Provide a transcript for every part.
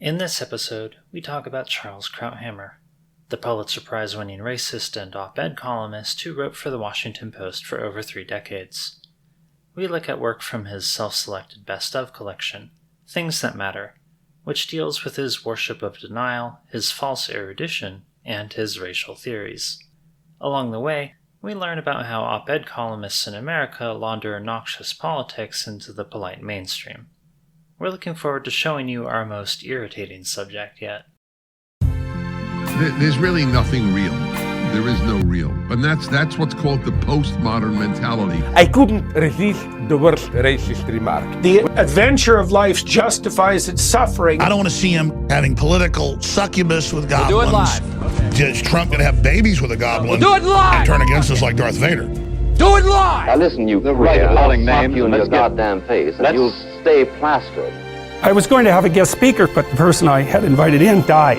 In this episode, we talk about Charles Krauthammer, the Pulitzer Prize-winning racist and op-ed columnist who wrote for the Washington Post for over 3 decades. We look at work from his self-selected Best Of collection, Things That Matter, which deals with his worship of denial, his false erudition, and his racial theories. Along the way, we learn about how op-ed columnists in America launder noxious politics into the polite mainstream. We're looking forward to showing you our most irritating subject yet. There's really nothing real. There is no real. And that's what's called the postmodern mentality. I couldn't resist the worst racist remark. The adventure of life justifies its suffering. I don't want to see him having political succubus with goblins. We'll do it live. Okay. Is Trump going to have babies with a goblin? We'll do it live. And turn against us like Darth Vader? Do it live. Now listen, you calling names you in your goddamn face, and you'll stay plastered. I was going to have a guest speaker, but the person I had invited in died.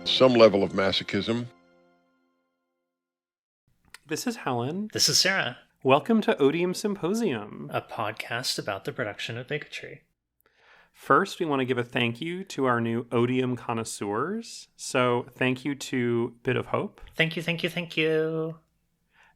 Some level of masochism. This is Helen. This is Sarah, Welcome to Odium Symposium. a podcast about the production of bigotry. First, we want to give a thank you to our new Odium connoisseurs. So thank you to Bit of Hope. Thank you, thank you, thank you.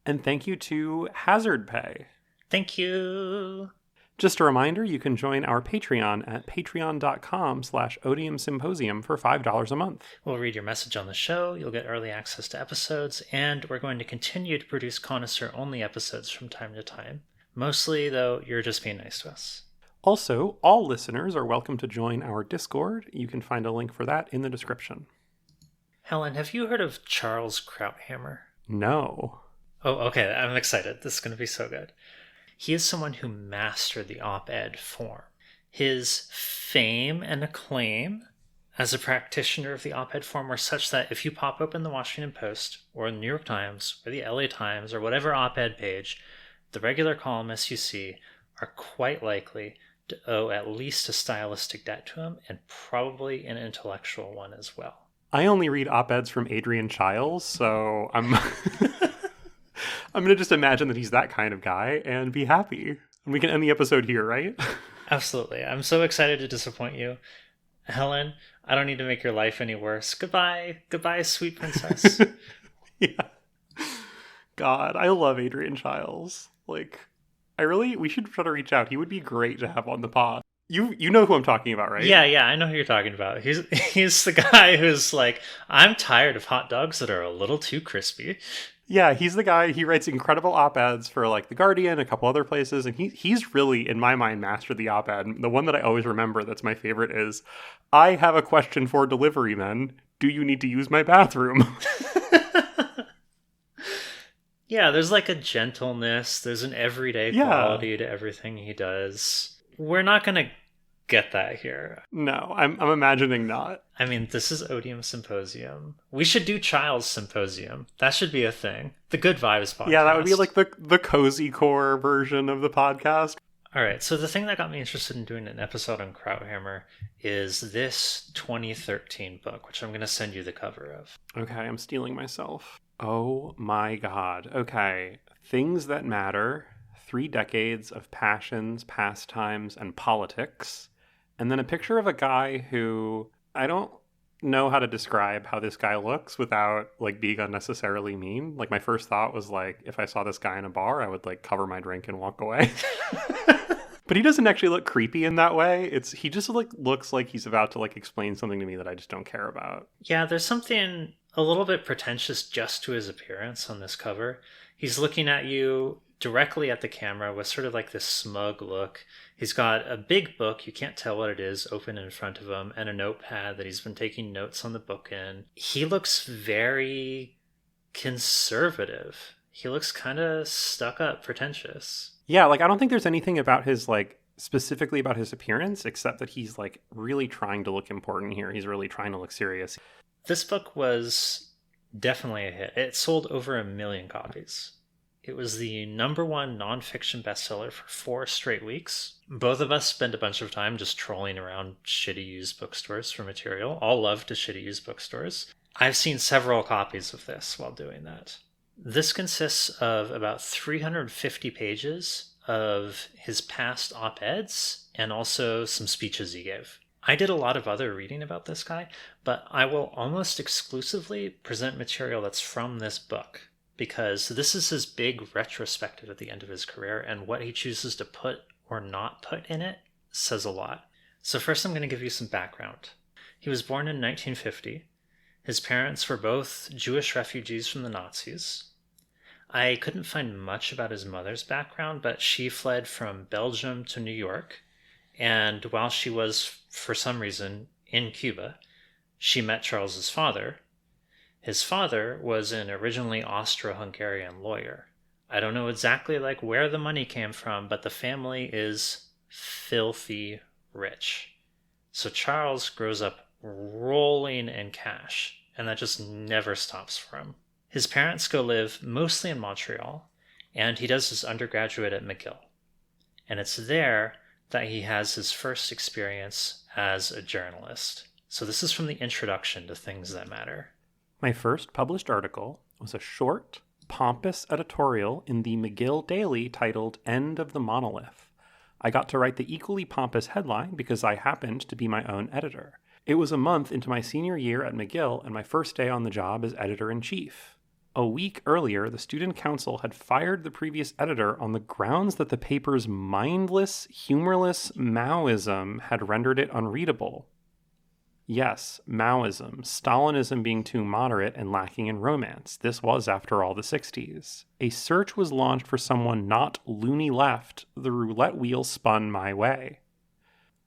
And thank you to Hazard Pay. Thank you. Just a reminder, you can join our Patreon at patreon.com/Odium Symposium for $5 a month. We'll read your message on the show, you'll get early access to episodes, and we're going to continue to produce connoisseur-only episodes from time to time. Mostly, though, you're just being nice to us. Also, all listeners are welcome to join our Discord. You can find a link for that in the description. Helen, have you heard of Charles Krauthammer? No. Oh, okay, I'm excited. This is going to be so good. He is someone who mastered the op-ed form. His fame and acclaim as a practitioner of the op-ed form were such that if you pop open the Washington Post or the New York Times or the LA Times or whatever op-ed page, the regular columnists you see are quite likely to owe at least a stylistic debt to him and probably an intellectual one as well. I only read op-eds from Adrian Chiles, so I'm I'm going to just imagine that he's that kind of guy and be happy. And we can end the episode here, right? Absolutely. I'm so excited to disappoint you. Helen, I don't need to make your life any worse. Goodbye. Goodbye, sweet princess. Yeah. God, I love Adrian Chiles. Like, we should try to reach out. He would be great to have on the pod. You know who I'm talking about, right? Yeah, I know who you're talking about. He's the guy who's like, I'm tired of hot dogs that are a little too crispy. Yeah, he's the guy. He writes incredible op-eds for like The Guardian, a couple other places, and he's really, in my mind, mastered the op-ed. The one that I always remember that's my favorite is, I have a question for delivery men. Do you need to use my bathroom? Yeah, there's like a gentleness. There's an everyday quality to everything he does. We're not going to get that here. No, I'm imagining not. I mean, this is Odium Symposium. We should do Child's Symposium. That should be a thing. The Good Vibes podcast. Yeah, that would be like the cozy core version of the podcast. All right, so the thing that got me interested in doing an episode on Krauthammer is this 2013 book, which I'm going to send you the cover of. Okay, I'm stealing myself. Oh my god. Okay. Things That Matter, 3 decades of passions, pastimes, and politics. And then a picture of a guy who, I don't know how to describe how this guy looks without like being unnecessarily mean. Like my first thought was like, if I saw this guy in a bar, I would like cover my drink and walk away. But he doesn't actually look creepy in that way. He just like looks like he's about to like explain something to me that I just don't care about. Yeah, there's something a little bit pretentious just to his appearance on this cover. He's looking at you directly at the camera with sort of like this smug look. He's got a big book, you can't tell what it is, open in front of him, and a notepad that he's been taking notes on the book in. He looks very conservative. He looks kind of stuck up, pretentious. Yeah, like I don't think there's anything about his like specifically about his appearance except that he's like really trying to look important here. He's really trying to look serious. This book was definitely a hit. It sold over 1 million copies. It was the #1 nonfiction bestseller for 4 straight weeks. Both of us spent a bunch of time just trolling around shitty used bookstores for material. All love to shitty used bookstores. I've seen several copies of this while doing that. This consists of about 350 pages of his past op-eds and also some speeches he gave. I did a lot of other reading about this guy, but I will almost exclusively present material that's from this book, because this is his big retrospective at the end of his career, and what he chooses to put or not put in it says a lot. So first I'm going to give you some background. He was born in 1950. His parents were both Jewish refugees from the Nazis. I couldn't find much about his mother's background, but she fled from Belgium to New York, and while she was, for some reason, in Cuba, she met Charles's father. His father was an originally Austro-Hungarian lawyer. I don't know exactly where the money came from, but the family is filthy rich. So Charles grows up rolling in cash, and that just never stops for him. His parents go live mostly in Montreal, and he does his undergraduate at McGill. And it's there that he has his first experience as a journalist. So this is from the introduction to Things That Matter. My first published article was a short, pompous editorial in the McGill Daily titled End of the Monolith. I got to write the equally pompous headline because I happened to be my own editor. It was a month into my senior year at McGill and my first day on the job as editor-in-chief. A week earlier, the student council had fired the previous editor on the grounds that the paper's mindless, humorless Maoism had rendered it unreadable. Yes, Maoism, Stalinism being too moderate and lacking in romance. This was, after all, the 60s. A search was launched for someone not loony left. The roulette wheel spun my way.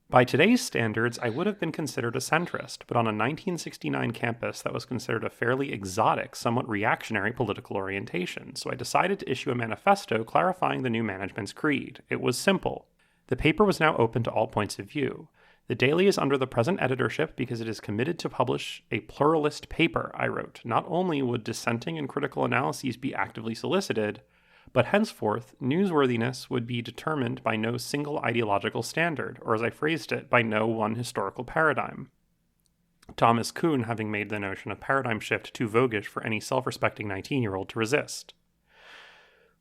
By today's standards, I would have been considered a centrist, but on a 1969 campus that was considered a fairly exotic, somewhat reactionary political orientation, so I decided to issue a manifesto clarifying the new management's creed. It was simple. The paper was now open to all points of view. The Daily is under the present editorship because it is committed to publish a pluralist paper, I wrote. Not only would dissenting and critical analyses be actively solicited, but henceforth, newsworthiness would be determined by no single ideological standard, or as I phrased it, by no one historical paradigm. Thomas Kuhn having made the notion of paradigm shift too voguish for any self-respecting 19-year-old to resist.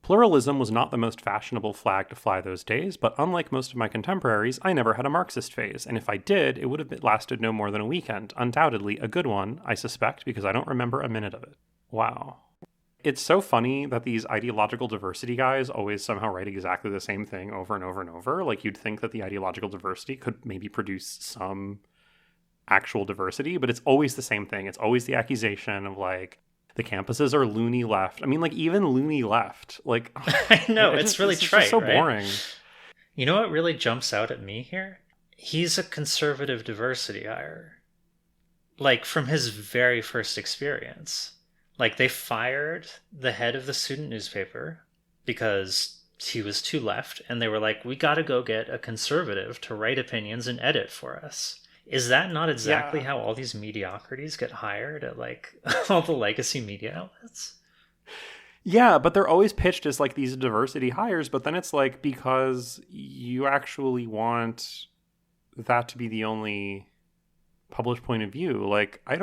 Pluralism was not the most fashionable flag to fly those days, but unlike most of my contemporaries, I never had a Marxist phase, and if I did, it would have lasted no more than a weekend. Undoubtedly a good one, I suspect, because I don't remember a minute of it. Wow. It's so funny that these ideological diversity guys always somehow write exactly the same thing over and over and over. You'd think that the ideological diversity could maybe produce some actual diversity, but it's always the same thing. It's always the accusation of the campuses are loony left. I mean, even loony left. I know, it's really trite, just so right? boring. You know what really jumps out at me here? He's a conservative diversity hire. From his very first experience. They fired the head of the student newspaper because he was too left, and they were like, we gotta go get a conservative to write opinions and edit for us. Is that not exactly how all these mediocrities get hired at all the legacy media outlets? Yeah, but they're always pitched as these diversity hires, but then it's because you actually want that to be the only published point of view. I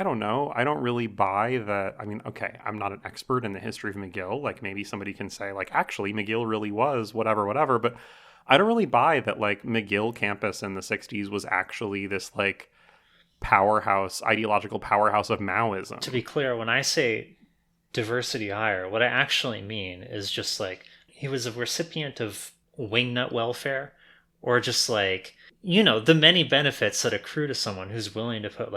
don't know. I don't really buy that. I mean, okay, I'm not an expert in the history of McGill. Maybe somebody can say, actually, McGill really was whatever. But I don't really buy that, McGill campus in the 60s was actually this, powerhouse, ideological powerhouse of Maoism. To be clear, when I say diversity hire, what I actually mean is just, he was a recipient of wingnut welfare, or just, the many benefits that accrue to someone who's willing to put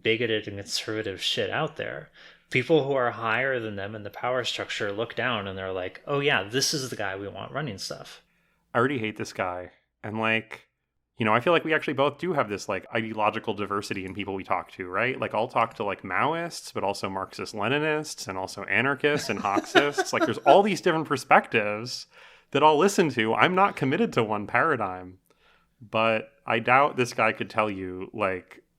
bigoted and conservative shit out there. People who are higher than them in the power structure look down and they're like, oh yeah, this is the guy we want running stuff. I already hate this guy. And I feel we actually both do have this ideological diversity in people we talk to, right? I'll talk to Maoists, but also Marxist-Leninists and also anarchists and Hoxists. There's all these different perspectives that I'll listen to. I'm not committed to one paradigm. But I doubt this guy could tell you,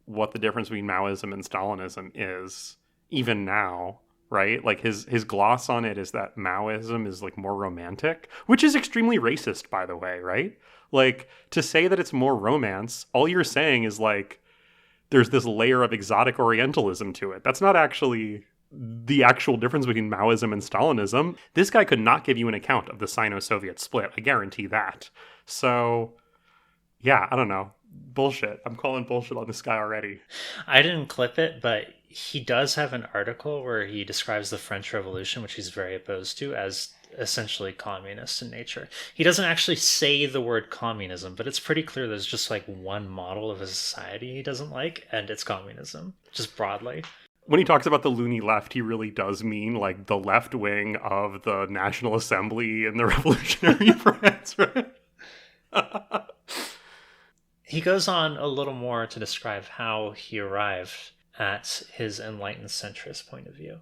what the difference between Maoism and Stalinism is, even now, right? His gloss on it is that Maoism is, more romantic, which is extremely racist, by the way, right? To say that it's more romance, all you're saying is, there's this layer of exotic Orientalism to it. That's not actually the actual difference between Maoism and Stalinism. This guy could not give you an account of the Sino-Soviet split. I guarantee that. So, yeah, I don't know. Bullshit. I'm calling bullshit on this guy already. I didn't clip it, but he does have an article where he describes the French Revolution, which he's very opposed to, as essentially communist in nature. He doesn't actually say the word communism, but it's pretty clear there's just like one model of a society he doesn't like, and it's communism, just broadly. When he talks about the loony left, he really does mean like the left wing of the National Assembly in the Revolutionary France, right? He goes on a little more to describe how he arrived at his enlightened centrist point of view.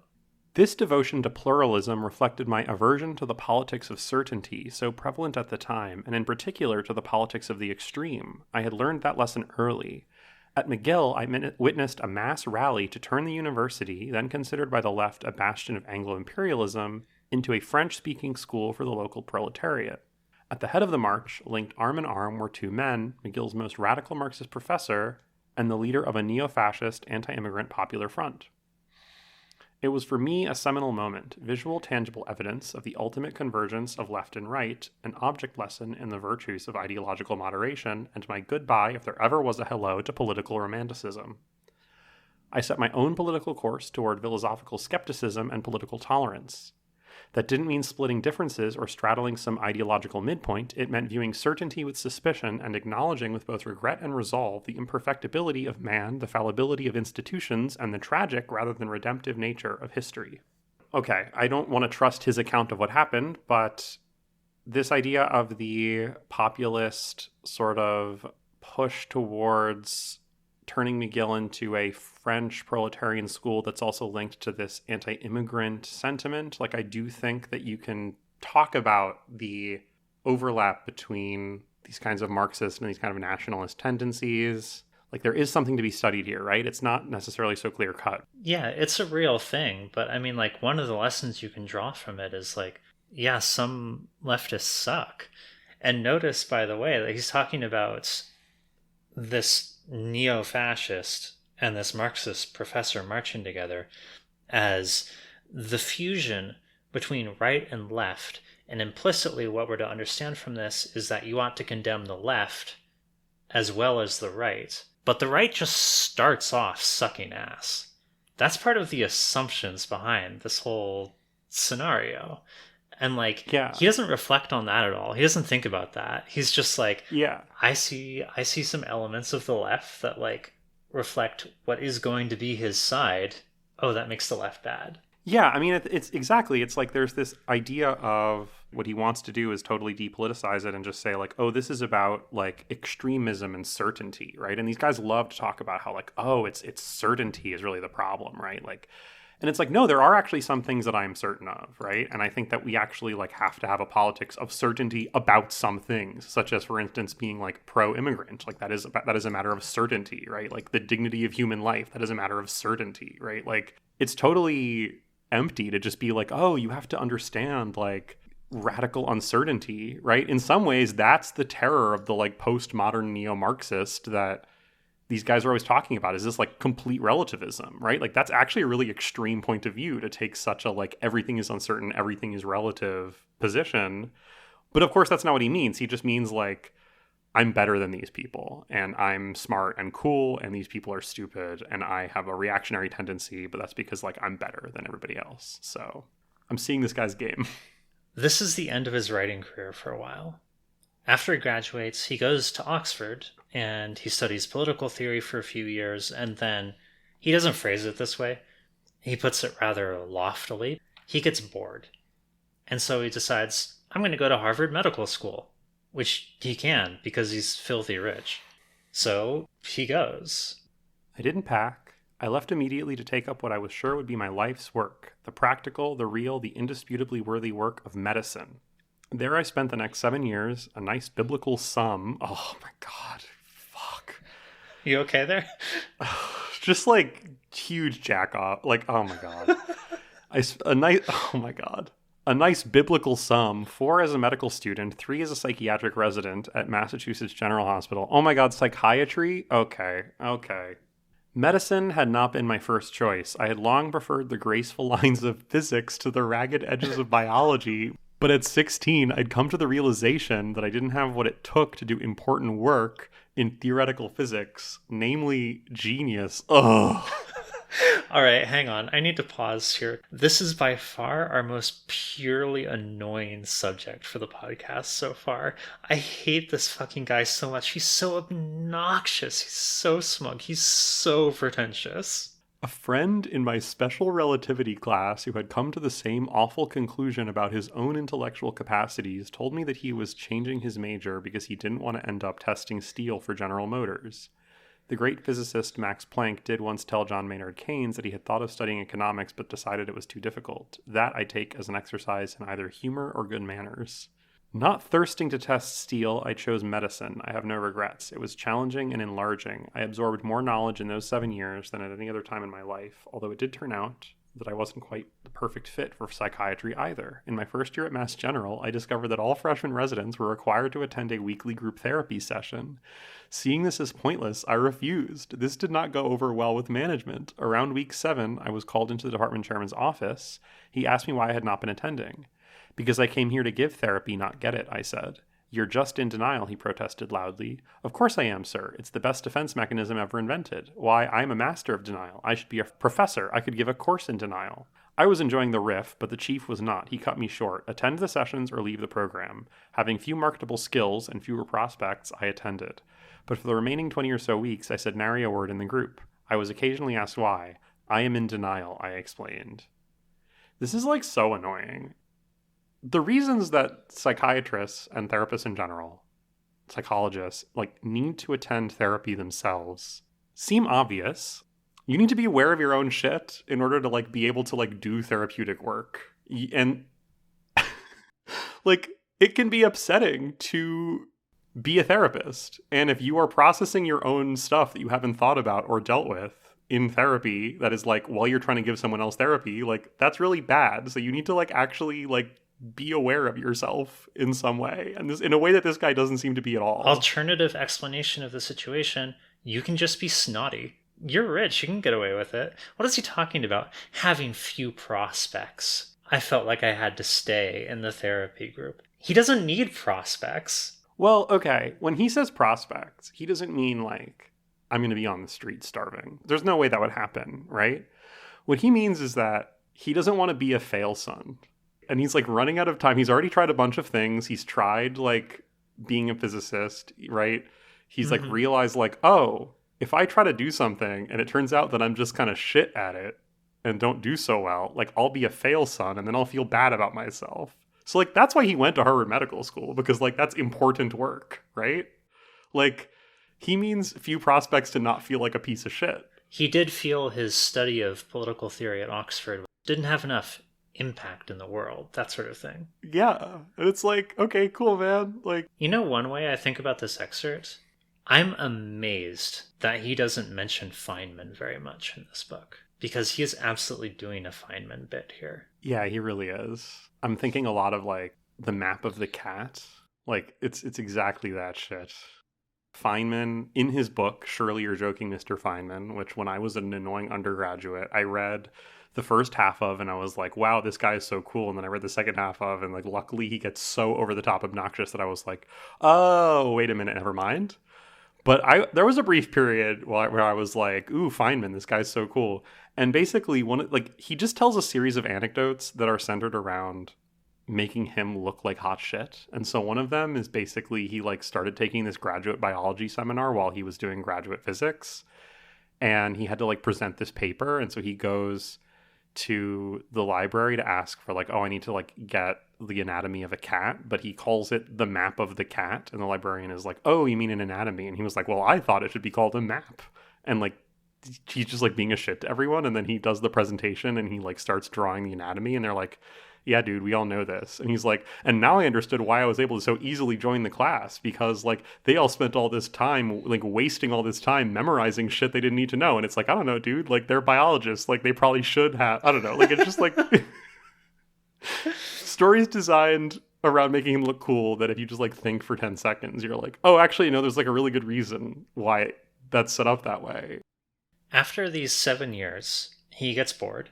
This devotion to pluralism reflected my aversion to the politics of certainty so prevalent at the time, and in particular to the politics of the extreme. I had learned that lesson early. At McGill, I witnessed a mass rally to turn the university, then considered by the left a bastion of Anglo-imperialism, into a French-speaking school for the local proletariat. At the head of the march, linked arm in arm, were two men, McGill's most radical Marxist professor and the leader of a neo-fascist anti-immigrant Popular Front. It was for me a seminal moment, visual, tangible evidence of the ultimate convergence of left and right, an object lesson in the virtues of ideological moderation, and my goodbye, if there ever was a hello, to political romanticism. I set my own political course toward philosophical skepticism and political tolerance. That didn't mean splitting differences or straddling some ideological midpoint. It meant viewing certainty with suspicion and acknowledging with both regret and resolve the imperfectibility of man, the fallibility of institutions, and the tragic rather than redemptive nature of history. Okay, I don't want to trust his account of what happened, but this idea of the populist sort of push towards turning McGill into a French proletarian school that's also linked to this anti-immigrant sentiment. Like, I do think that you can talk about the overlap between these kinds of Marxist and these kind of nationalist tendencies. Like, there is something to be studied here, right? It's not necessarily so clear-cut. Yeah, it's a real thing, but I mean, like, one of the lessons you can draw from it is like, yeah, some leftists suck. And notice, by the way, that he's talking about this neo-fascist and this Marxist professor marching together as the fusion between right and left. And implicitly what we're to understand from this is that you ought to condemn the left as well as the right. But the right just starts off sucking ass. That's part of the assumptions behind this whole scenario. And like, yeah. He doesn't reflect on that at all. He doesn't think about that. He's just like, yeah, I see some elements of the left that like reflect what is going to be his side. Oh, that makes the left bad. Yeah, I mean, it's exactly. It's like there's this idea of what he wants to do is totally depoliticize it and just say like, oh, this is about like extremism and certainty, right? And these guys love to talk about how like, oh, it's certainty is really the problem, right? Like, and it's like, no, there are actually some things that I'm certain of, right? And I think that we actually like have to have a politics of certainty about some things, such as, for instance, being like pro-immigrant. Like that is a matter of certainty, right? Like the dignity of human life, that is a matter of certainty, right? Like it's totally empty to just be like, oh, you have to understand like radical uncertainty, right? In some ways, that's the terror of the like postmodern neo-Marxist that these guys are always talking about, is this like complete relativism, right? Like that's actually a really extreme point of view to take such a like everything is uncertain, everything is relative position. But of course, that's not what he means. He just means like, I'm better than these people and I'm smart and cool and these people are stupid and I have a reactionary tendency, but that's because like I'm better than everybody else. So I'm seeing this guy's game. This is the end of his writing career for a while. After he graduates, he goes to Oxford and he studies political theory for a few years, and then he doesn't phrase it this way. He puts it rather loftily. He gets bored. And so he decides, I'm going to go to Harvard Medical School, which he can because he's filthy rich. So he goes. I didn't pack. I left immediately to take up what I was sure would be my life's work, the practical, the real, the indisputably worthy work of medicine. There I spent the next 7 years, a nice biblical sum. Oh my God, fuck. You okay there? Just like huge jack off. Like, oh my God. A nice biblical sum, 4 as a medical student, 3 as a psychiatric resident at Massachusetts General Hospital. Oh my God, psychiatry? Okay. Medicine had not been my first choice. I had long preferred the graceful lines of physics to the ragged edges of biology, but at 16, I'd come to the realization that I didn't have what it took to do important work in theoretical physics, namely genius. Ugh. All right, hang on. I need to pause here. This is by far our most purely annoying subject for the podcast so far. I hate this fucking guy so much. He's so obnoxious. He's so smug. He's so pretentious. A friend in my special relativity class who had come to the same awful conclusion about his own intellectual capacities told me that he was changing his major because he didn't want to end up testing steel for General Motors. The great physicist Max Planck did once tell John Maynard Keynes that he had thought of studying economics but decided it was too difficult. That I take as an exercise in either humor or good manners. Not thirsting to test steel, I chose medicine. I have no regrets. It was challenging and enlarging. I absorbed more knowledge in those 7 years than at any other time in my life, although it did turn out that I wasn't quite the perfect fit for psychiatry either. In my first year at Mass General, I discovered that all freshman residents were required to attend a weekly group therapy session. Seeing this as pointless, I refused. This did not go over well with management. Around week 7, I was called into the department chairman's office. He asked me why I had not been attending. Because I came here to give therapy, not get it, I said. You're just in denial, he protested loudly. Of course I am, sir. It's the best defense mechanism ever invented. Why, I'm a master of denial. I should be a professor. I could give a course in denial. I was enjoying the riff, but the chief was not. He cut me short. Attend the sessions or leave the program. Having few marketable skills and fewer prospects, I attended. But for the remaining 20 or so weeks, I said nary a word in the group. I was occasionally asked why. I am in denial, I explained. This is like so annoying. The reasons that psychiatrists and therapists in general, psychologists, like need to attend therapy themselves seem obvious. You need to be aware of your own shit in order to like be able to like do therapeutic work. And like it can be upsetting to be a therapist. And if you are processing your own stuff that you haven't thought about or dealt with in therapy, that is like while you're trying to give someone else therapy, like that's really bad. So you need to like actually like be aware of yourself in some way, and this in a way that this guy doesn't seem to be at all. Alternative explanation of the situation: you can just be snotty. You're rich, you can get away with it. What is he talking about? Having few prospects. I felt like I had to stay in the therapy group. He doesn't need prospects. Well, okay, when he says prospects, he doesn't mean like I'm going to be on the street starving. There's no way that would happen, right? What he means is that he doesn't want to be a fail son. And he's like running out of time. He's already tried a bunch of things. He's tried like being a physicist, right? He's like realized like, oh, if I try to do something and it turns out that I'm just kind of shit at it and don't do so well, like I'll be a fail son and then I'll feel bad about myself. So like that's why he went to Harvard Medical School, because like that's important work, right? Like he means few prospects to not feel like a piece of shit. He did feel his study of political theory at Oxford didn't have enough impact in the world, that sort of thing. Yeah, and it's like, okay, cool, man. Like, you know, one way I think about this excerpt, I'm amazed that he doesn't mention Feynman very much in this book, because he is absolutely doing a Feynman bit here. Yeah, he really is. I'm thinking a lot of like the map of the cat. Like it's exactly that shit. Feynman, in his book, Surely You're Joking, Mr. Feynman, which when I was an annoying undergraduate, I read the first half of, and I was like, wow, this guy is so cool. And then I read the second half of, and like, luckily he gets so over the top obnoxious that I was like, oh, wait a minute, never mind. But there was a brief period where I was like, ooh, Feynman, this guy's so cool. And basically, he just tells a series of anecdotes that are centered around making him look like hot shit. And so one of them is basically he like started taking this graduate biology seminar while he was doing graduate physics. And he had to like present this paper. And so he goes to the library to ask for like, oh, I need to like get the anatomy of a cat, but he calls it the map of the cat, and the librarian is like, oh, you mean an anatomy? And he was like, well, I thought it should be called a map. And like he's just like being a shit to everyone, and then he does the presentation and he like starts drawing the anatomy, and they're like, yeah, dude, we all know this. And he's like, and now I understood why I was able to so easily join the class, because like they all spent all this time like wasting all this time memorizing shit they didn't need to know. And it's like, I don't know, dude, like they're biologists, like they probably should have, I don't know, like it's just like stories designed around making him look cool that if you just like think for 10 seconds, you're like, oh, actually, no, there's like a really good reason why that's set up that way. After these 7 years, he gets bored.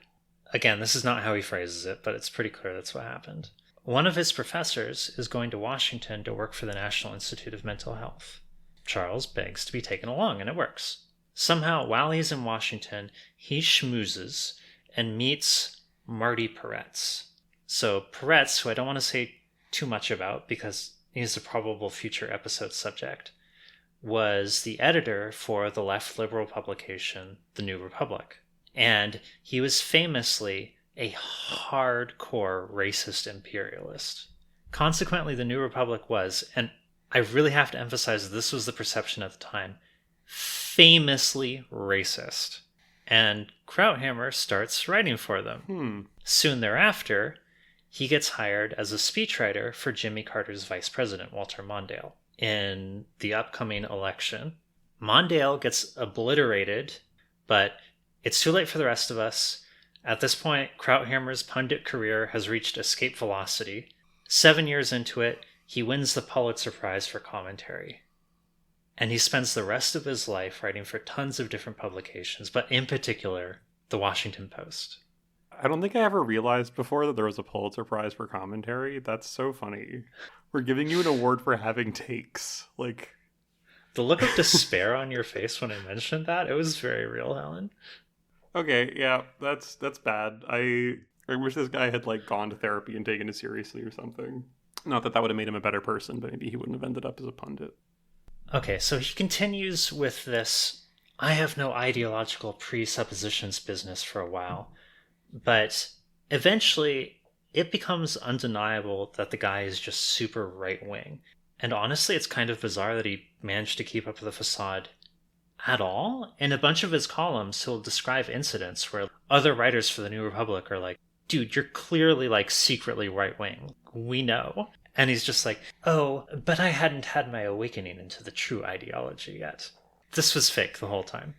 Again, this is not how he phrases it, but it's pretty clear that's what happened. One of his professors is going to Washington to work for the National Institute of Mental Health. Charles begs to be taken along, and it works. Somehow, while he's in Washington, he schmoozes and meets Marty Peretz. So Peretz, who I don't want to say too much about because he's a probable future episode subject, was the editor for the left liberal publication, The New Republic. And he was famously a hardcore racist imperialist. Consequently, The New Republic was, and I really have to emphasize this was the perception at the time, famously racist. And Krauthammer starts writing for them. Soon thereafter, he gets hired as a speechwriter for Jimmy Carter's vice president, Walter Mondale. In the upcoming election, Mondale gets obliterated, but it's too late for the rest of us. At this point, Krauthammer's pundit career has reached escape velocity. 7 years into it, he wins the Pulitzer Prize for commentary. And he spends the rest of his life writing for tons of different publications, but in particular, the Washington Post. I don't think I ever realized before that there was a Pulitzer Prize for commentary. That's so funny. We're giving you an award for having takes. Like, the look of despair on your face when I mentioned that, it was very real, Helen. Okay, yeah, that's bad. I wish this guy had like gone to therapy and taken it seriously or something. Not that would have made him a better person, but maybe he wouldn't have ended up as a pundit. Okay, so he continues with this I have no ideological presuppositions business for a while, but eventually it becomes undeniable that the guy is just super right-wing. And honestly, it's kind of bizarre that he managed to keep up the facade at all. In a bunch of his columns, he'll describe incidents where other writers for the New Republic are like, dude, you're clearly like secretly right-wing. We know. And he's just like, oh, but I hadn't had my awakening into the true ideology yet. This was fake the whole time.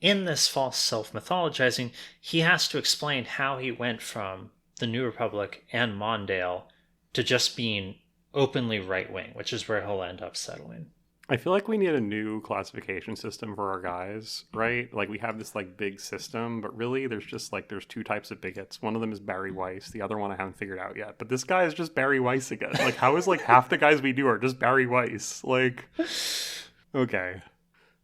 In this false self-mythologizing, he has to explain how he went from the New Republic and Mondale to just being openly right-wing, which is where he'll end up settling. I feel like we need a new classification system for our guys, right? Like we have this like big system, but really there's just like there's two types of bigots. One of them is Barry Weiss. The other one I haven't figured out yet. But this guy is just Barry Weiss again. Like how is like half the guys we do are just Barry Weiss? Like, okay.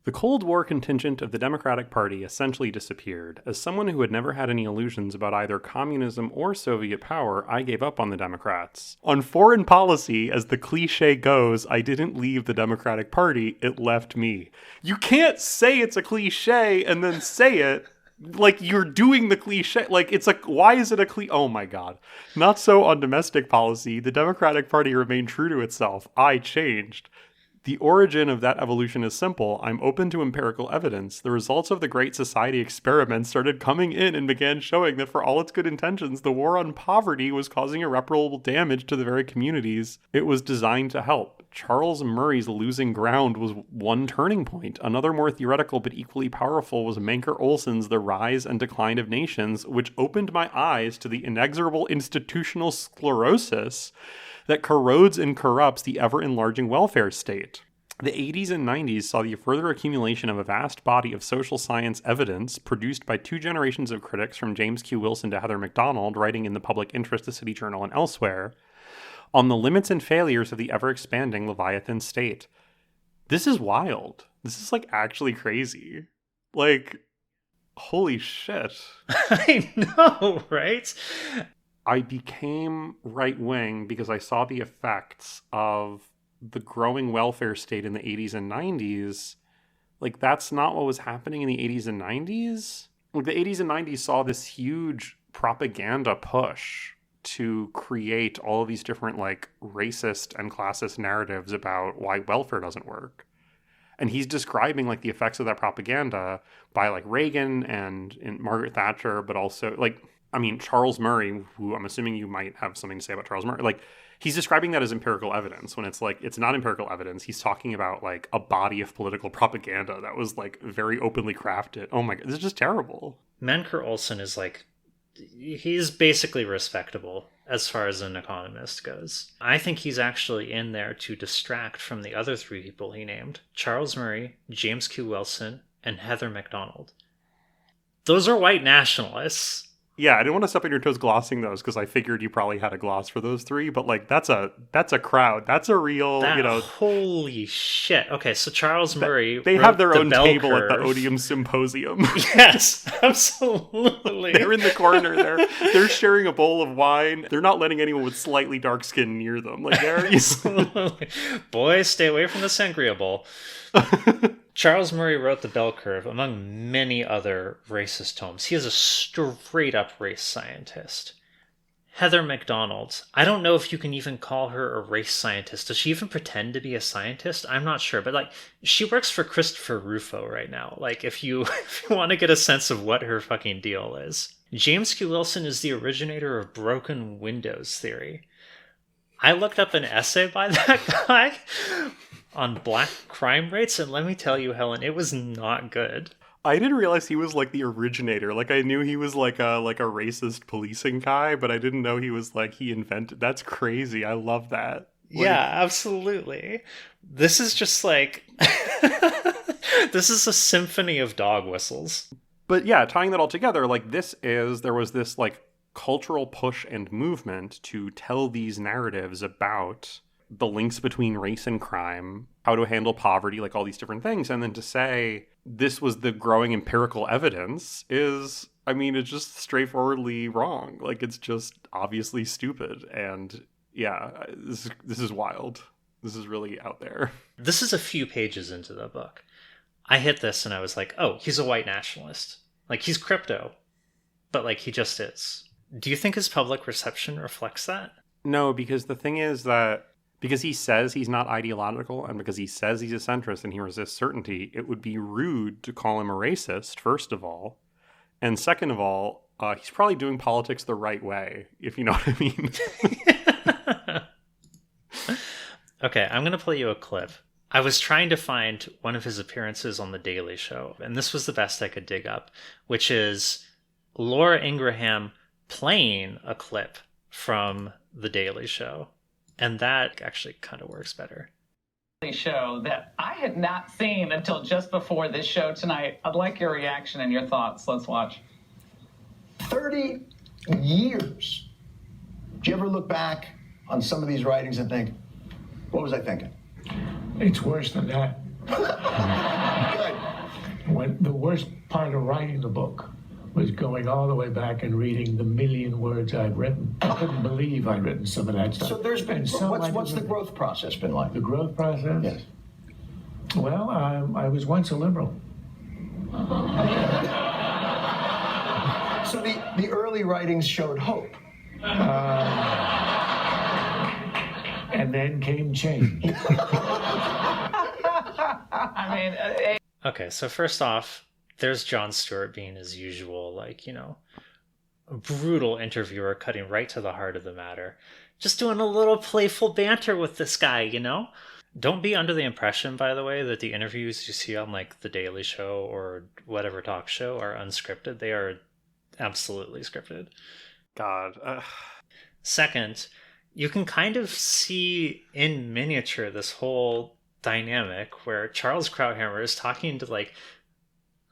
The Cold War contingent of the Democratic Party essentially disappeared. As someone who had never had any illusions about either communism or Soviet power, I gave up on the Democrats. On foreign policy, as the cliche goes, I didn't leave the Democratic Party, it left me. You can't say it's a cliche and then say it like you're doing the cliche. Like, it's like, why is it a cliche? Oh my God. Not so on domestic policy. The Democratic Party remained true to itself. I changed. The origin of that evolution is simple. I'm open to empirical evidence. The results of the Great Society experiment started coming in and began showing that for all its good intentions, the war on poverty was causing irreparable damage to the very communities it was designed to help. Charles Murray's losing ground was one turning point. Another more theoretical but equally powerful was Menker Olson's The Rise and Decline of Nations, which opened my eyes to the inexorable institutional sclerosis that corrodes and corrupts the ever-enlarging welfare state. The 80s and 90s saw the further accumulation of a vast body of social science evidence produced by two generations of critics from James Q. Wilson to Heather MacDonald, writing in the Public Interest, The City Journal, and elsewhere, on the limits and failures of the ever-expanding Leviathan state. This is wild. This is, like, actually crazy. Like, holy shit. I know, right? I became right-wing because I saw the effects of the growing welfare state in the 80s and 90s. Like, that's not what was happening in the 80s and 90s. Like, the 80s and 90s saw this huge propaganda push to create all of these different, like, racist and classist narratives about why welfare doesn't work. And he's describing, like, the effects of that propaganda by, like, Reagan and Margaret Thatcher, but also, like, I mean, Charles Murray, who I'm assuming you might have something to say about Charles Murray, like, he's describing that as empirical evidence when it's like, it's not empirical evidence. He's talking about, like, a body of political propaganda that was, like, very openly crafted. Oh my God, this is just terrible. Menker Olson is, like, he's basically respectable as far as an economist goes. I think he's actually in there to distract from the other three people he named: Charles Murray, James Q. Wilson, and Heather MacDonald. Those are white nationalists. Yeah, I didn't want to step on your toes glossing those because I figured you probably had a gloss for those three, but like that's a crowd. That's a real, holy shit. Okay, so Charles Murray they have their own bell table curve at the Odium Symposium. Yes, absolutely. They're in the corner there. They're sharing a bowl of wine. They're not letting anyone with slightly dark skin near them. Like they're absolutely. Boys, stay away from the sangria bowl. Charles Murray wrote The Bell Curve, among many other racist tomes. He is a straight-up race scientist. Heather McDonald. I don't know if you can even call her a race scientist. Does she even pretend to be a scientist? I'm not sure. But, like, she works for Christopher Rufo right now. Like, if you want to get a sense of what her fucking deal is. James Q. Wilson is the originator of broken windows theory. I looked up an essay by that guy on black crime rates, and let me tell you, Helen, it was not good. I didn't realize he was like the originator. Like I knew he was like a racist policing guy, but I didn't know he was like he invented. That's crazy. I love that. Like, yeah, absolutely. This is just like this is a symphony of dog whistles. But yeah, tying that all together, like there was this like cultural push and movement to tell these narratives about the links between race and crime, how to handle poverty, like all these different things. And then to say this was the growing empirical evidence is, I mean, it's just straightforwardly wrong. Like it's just obviously stupid. And yeah, this is wild. This is really out there. This is a few pages into the book. I hit this and I was like, oh, he's a white nationalist. Like he's crypto, but like he just is. Do you think his public reception reflects that? No, because the thing is that because he says he's not ideological and because he says he's a centrist and he resists certainty, it would be rude to call him a racist, first of all. And second of all, he's probably doing politics the right way, if you know what I mean. Okay, I'm going to play you a clip. I was trying to find one of his appearances on The Daily Show, and this was the best I could dig up, which is Laura Ingraham playing a clip from The Daily Show. And that actually kind of works better. Show that I had not seen until just before this show tonight. I'd like your reaction and your thoughts. Let's watch. 30 years. Do you ever look back on some of these writings and think, what was I thinking? It's worse than that. Good. When the worst part of writing the book was going all the way back and reading the million words I've written. I couldn't believe I'd written some of that stuff. So there's been what's the growth process been like? The growth process? Yes. Well, I was once a liberal. So the early writings showed hope. And then came change. Okay, so first off, there's Jon Stewart being his usual, like, you know, brutal interviewer, cutting right to the heart of the matter. Just doing a little playful banter with this guy, you know? Don't be under the impression, by the way, that the interviews you see on, like, The Daily Show or whatever talk show are unscripted. They are absolutely scripted. God. Second, you can kind of see in miniature this whole dynamic where Charles Krauthammer is talking to, like,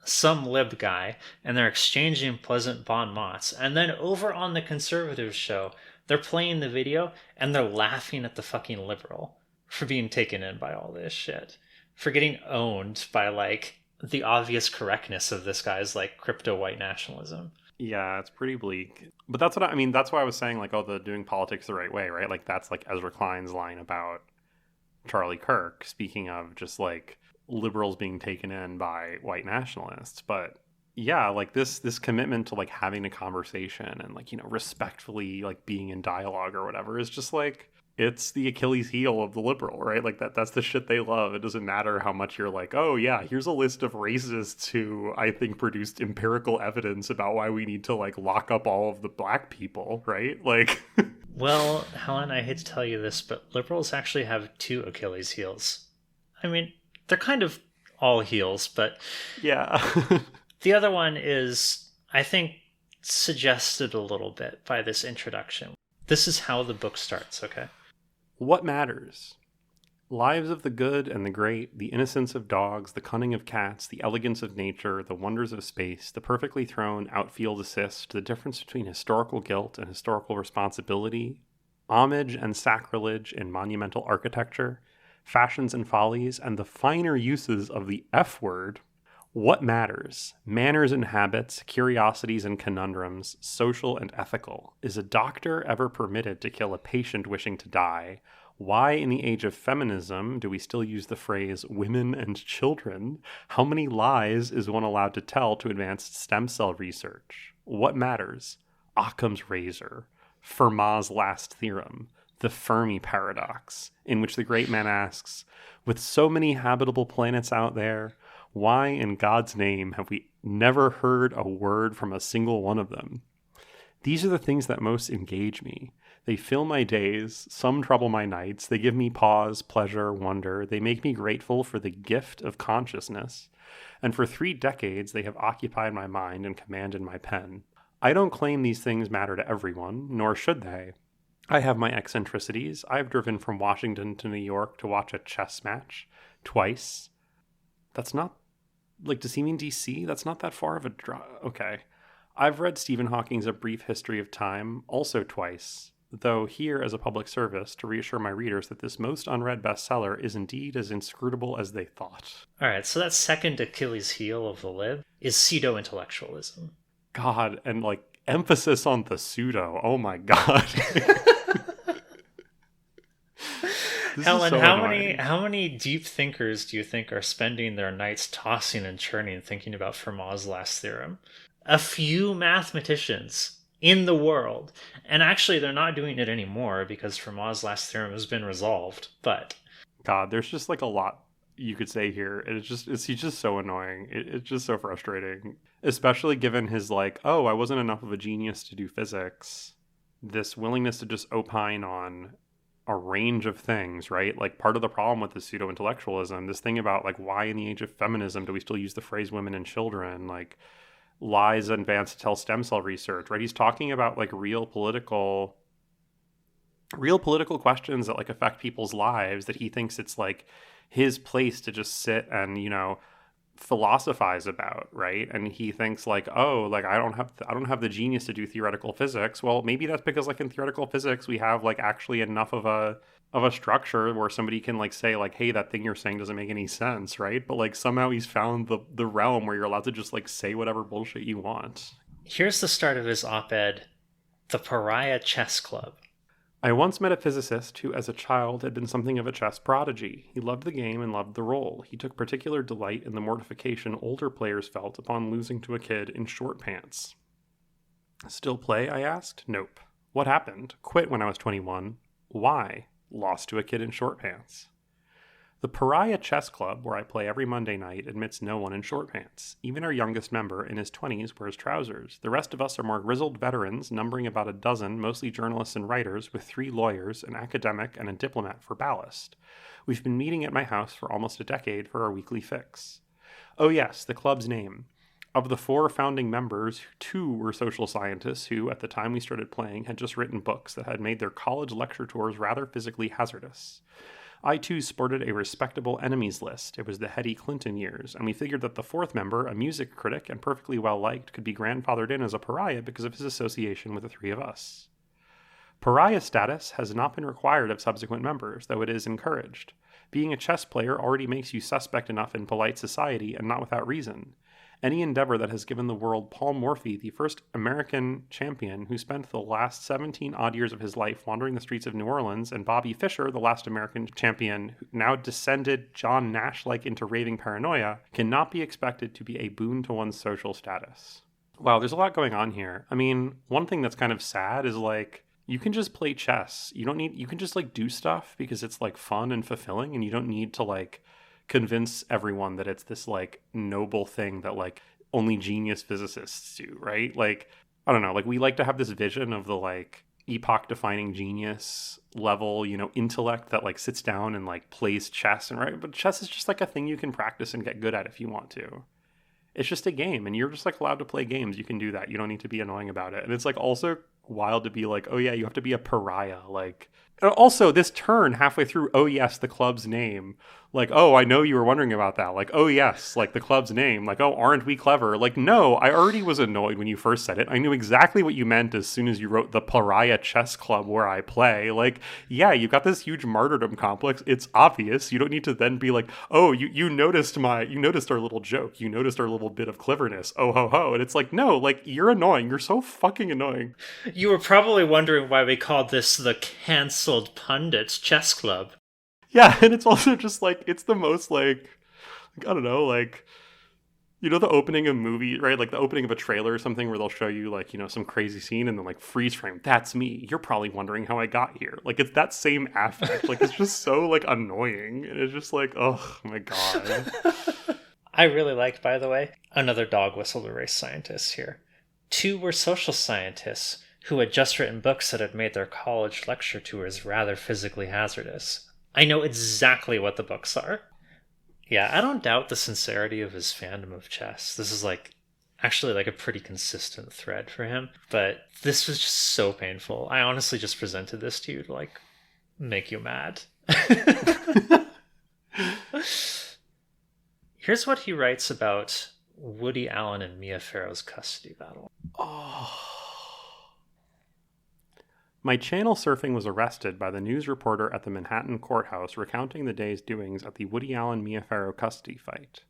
some lib guy, and they're exchanging pleasant bon mots. And then over on the conservative show, they're playing the video, and they're laughing at the fucking liberal for being taken in by all this shit. For getting owned by, like, the obvious correctness of this guy's, like, crypto white nationalism. Yeah, it's pretty bleak. But that's what I mean, that's why I was saying, like, oh, the doing politics the right way, right? Like, that's, like, Ezra Klein's line about Charlie Kirk, speaking of just, like, liberals being taken in by white nationalists. But yeah, like this commitment to, like, having a conversation and, like, you know, respectfully, like, being in dialogue or whatever is just, like, it's the Achilles heel of the liberal, right? Like that's the shit they love. It doesn't matter how much you're like, oh yeah, here's a list of racists who I think produced empirical evidence about why we need to, like, lock up all of the black people, right? Like, well, Helen, I hate to tell you this, but liberals actually have two Achilles heels. I mean, they're kind of all heels, but yeah. The other one is, I think, suggested a little bit by this introduction. This is how the book starts, okay? What matters? Lives of the good and the great, the innocence of dogs, the cunning of cats, the elegance of nature, the wonders of space, the perfectly thrown outfield assist, the difference between historical guilt and historical responsibility, homage and sacrilege in monumental architecture, fashions and follies, and the finer uses of the F word. What matters? Manners and habits, curiosities and conundrums, social and ethical. Is a doctor ever permitted to kill a patient wishing to die? Why, in the age of feminism, do we still use the phrase women and children? How many lies is one allowed to tell to advance stem cell research? What matters? Occam's razor, Fermat's last theorem, the Fermi paradox, in which the great man asks, with so many habitable planets out there, why in God's name have we never heard a word from a single one of them? These are the things that most engage me. They fill my days, some trouble my nights, they give me pause, pleasure, wonder, they make me grateful for the gift of consciousness, and for 3 decades they have occupied my mind and commanded my pen. I don't claim these things matter to everyone, nor should they. I have my eccentricities. I've driven from Washington to New York to watch a chess match twice. That's not, like, does he mean DC? That's not that far of a drive. Okay. I've read Stephen Hawking's A Brief History of Time, also twice, though here as a public service to reassure my readers that this most unread bestseller is indeed as inscrutable as they thought. All right, so that second Achilles heel of the lib is pseudo-intellectualism. God, and like emphasis on the pseudo. Oh my God. Helen, how many deep thinkers do you think are spending their nights tossing and churning thinking about Fermat's last theorem? A few mathematicians in the world. And actually, they're not doing it anymore because Fermat's last theorem has been resolved. But God, there's just like a lot you could say here. He's just so annoying. It's just so frustrating, especially given his like, oh, I wasn't enough of a genius to do physics. This willingness to just opine on a range of things, right? Like part of the problem with the pseudo-intellectualism, this thing about like, why in the age of feminism do we still use the phrase women and children? Like lies advanced to tell stem cell research, right? He's talking about like real political questions that like affect people's lives that he thinks it's like his place to just sit and, you know, philosophize about, right? And he thinks like, oh, like I don't have the genius to do theoretical physics. Well, maybe that's because like in theoretical physics we have like actually enough of a structure where somebody can like say like, hey, that thing you're saying doesn't make any sense, right? But like somehow he's found the realm where you're allowed to just like say whatever bullshit you want. Here's the start of his op-ed, The Pariah Chess Club. I once met a physicist who, as a child, had been something of a chess prodigy. He loved the game and loved the role. He took particular delight in the mortification older players felt upon losing to a kid in short pants. Still play, I asked. Nope. What happened? Quit when I was 21. Why? Lost to a kid in short pants. The Pariah Chess Club, where I play every Monday night, admits no one in short pants. Even our youngest member, in his 20s, wears trousers. The rest of us are more grizzled veterans, numbering about a dozen, mostly journalists and writers, with 3 lawyers, an academic, and a diplomat for ballast. We've been meeting at my house for almost a decade for our weekly fix. Oh yes, the club's name. Of the 4 founding members, 2 were social scientists who, at the time we started playing, had just written books that had made their college lecture tours rather physically hazardous. I too sported a respectable enemies list. It was the heady Clinton years, and we figured that the 4th member, a music critic and perfectly well-liked, could be grandfathered in as a pariah because of his association with the 3 of us. Pariah status has not been required of subsequent members, though it is encouraged. Being a chess player already makes you suspect enough in polite society, and not without reason. Any endeavor that has given the world Paul Morphy, the first American champion who spent the last 17-odd years of his life wandering the streets of New Orleans, and Bobby Fischer, the last American champion who now descended John Nash-like into raving paranoia, cannot be expected to be a boon to one's social status. Wow, there's a lot going on here. I mean, one thing that's kind of sad is like, you can just play chess. You can just like do stuff because it's like fun and fulfilling, and you don't need to like convince everyone that it's this like noble thing that like only genius physicists do, right? Like, I don't know, like we like to have this vision of the like epoch defining genius level, you know, intellect that like sits down and like plays chess, and right, but chess is just like a thing you can practice and get good at if you want to. It's just a game, and you're just like allowed to play games. You can do that. You don't need to be annoying about it. And it's like also wild to be like, oh yeah, you have to be a pariah. Like, also this turn halfway through, oh yes, the club's name. Like, oh, I know you were wondering about that. Like, oh yes, like the club's name. Like, oh, aren't we clever? Like, no, I already was annoyed when you first said it. I knew exactly what you meant as soon as you wrote the Pariah Chess Club where I play. Like, yeah, you've got this huge martyrdom complex. It's obvious. You don't need to then be like, oh, you noticed our little joke. You noticed our little bit of cleverness. Oh ho ho. And it's like, no, like, you're annoying. You're so fucking annoying. You were probably wondering why we called this the Cancelled Pundits Chess Club. Yeah, and it's also just like, it's the most like, I don't know, like, you know, the opening of a movie, right? Like the opening of a trailer or something where they'll show you like, you know, some crazy scene and then like freeze frame. That's me. You're probably wondering how I got here. Like, it's that same affect. Like, it's just so like annoying. And it's just like, oh my God. I really like, by the way, another dog whistle to race scientists here. 2 were social scientists who had just written books that had made their college lecture tours rather physically hazardous. I know exactly what the books are. Yeah, I don't doubt the sincerity of his fandom of chess. This is like actually like a pretty consistent thread for him. But this was just so painful. I honestly just presented this to you to like make you mad. Here's what he writes about Woody Allen and Mia Farrow's custody battle. My channel surfing was arrested by the news reporter at the Manhattan courthouse recounting the day's doings at the Woody Allen-Mia Farrow custody fight.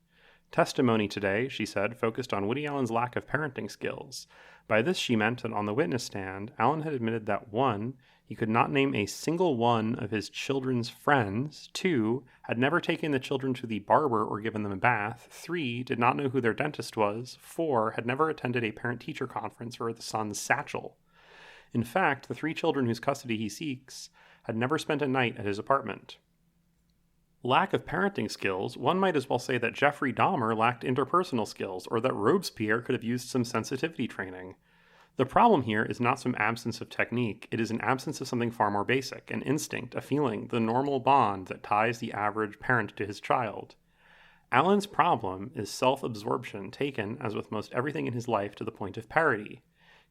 Testimony today, she said, focused on Woody Allen's lack of parenting skills. By this she meant that on the witness stand, Allen had admitted that 1, he could not name a single one of his children's friends, 2, had never taken the children to the barber or given them a bath, 3, did not know who their dentist was, 4, had never attended a parent-teacher conference for the son's satchel. In fact, the 3 children whose custody he seeks had never spent a night at his apartment. Lack of parenting skills, one might as well say that Jeffrey Dahmer lacked interpersonal skills, or that Robespierre could have used some sensitivity training. The problem here is not some absence of technique, it is an absence of something far more basic, an instinct, a feeling, the normal bond that ties the average parent to his child. Allen's problem is self-absorption taken, as with most everything in his life, to the point of parody.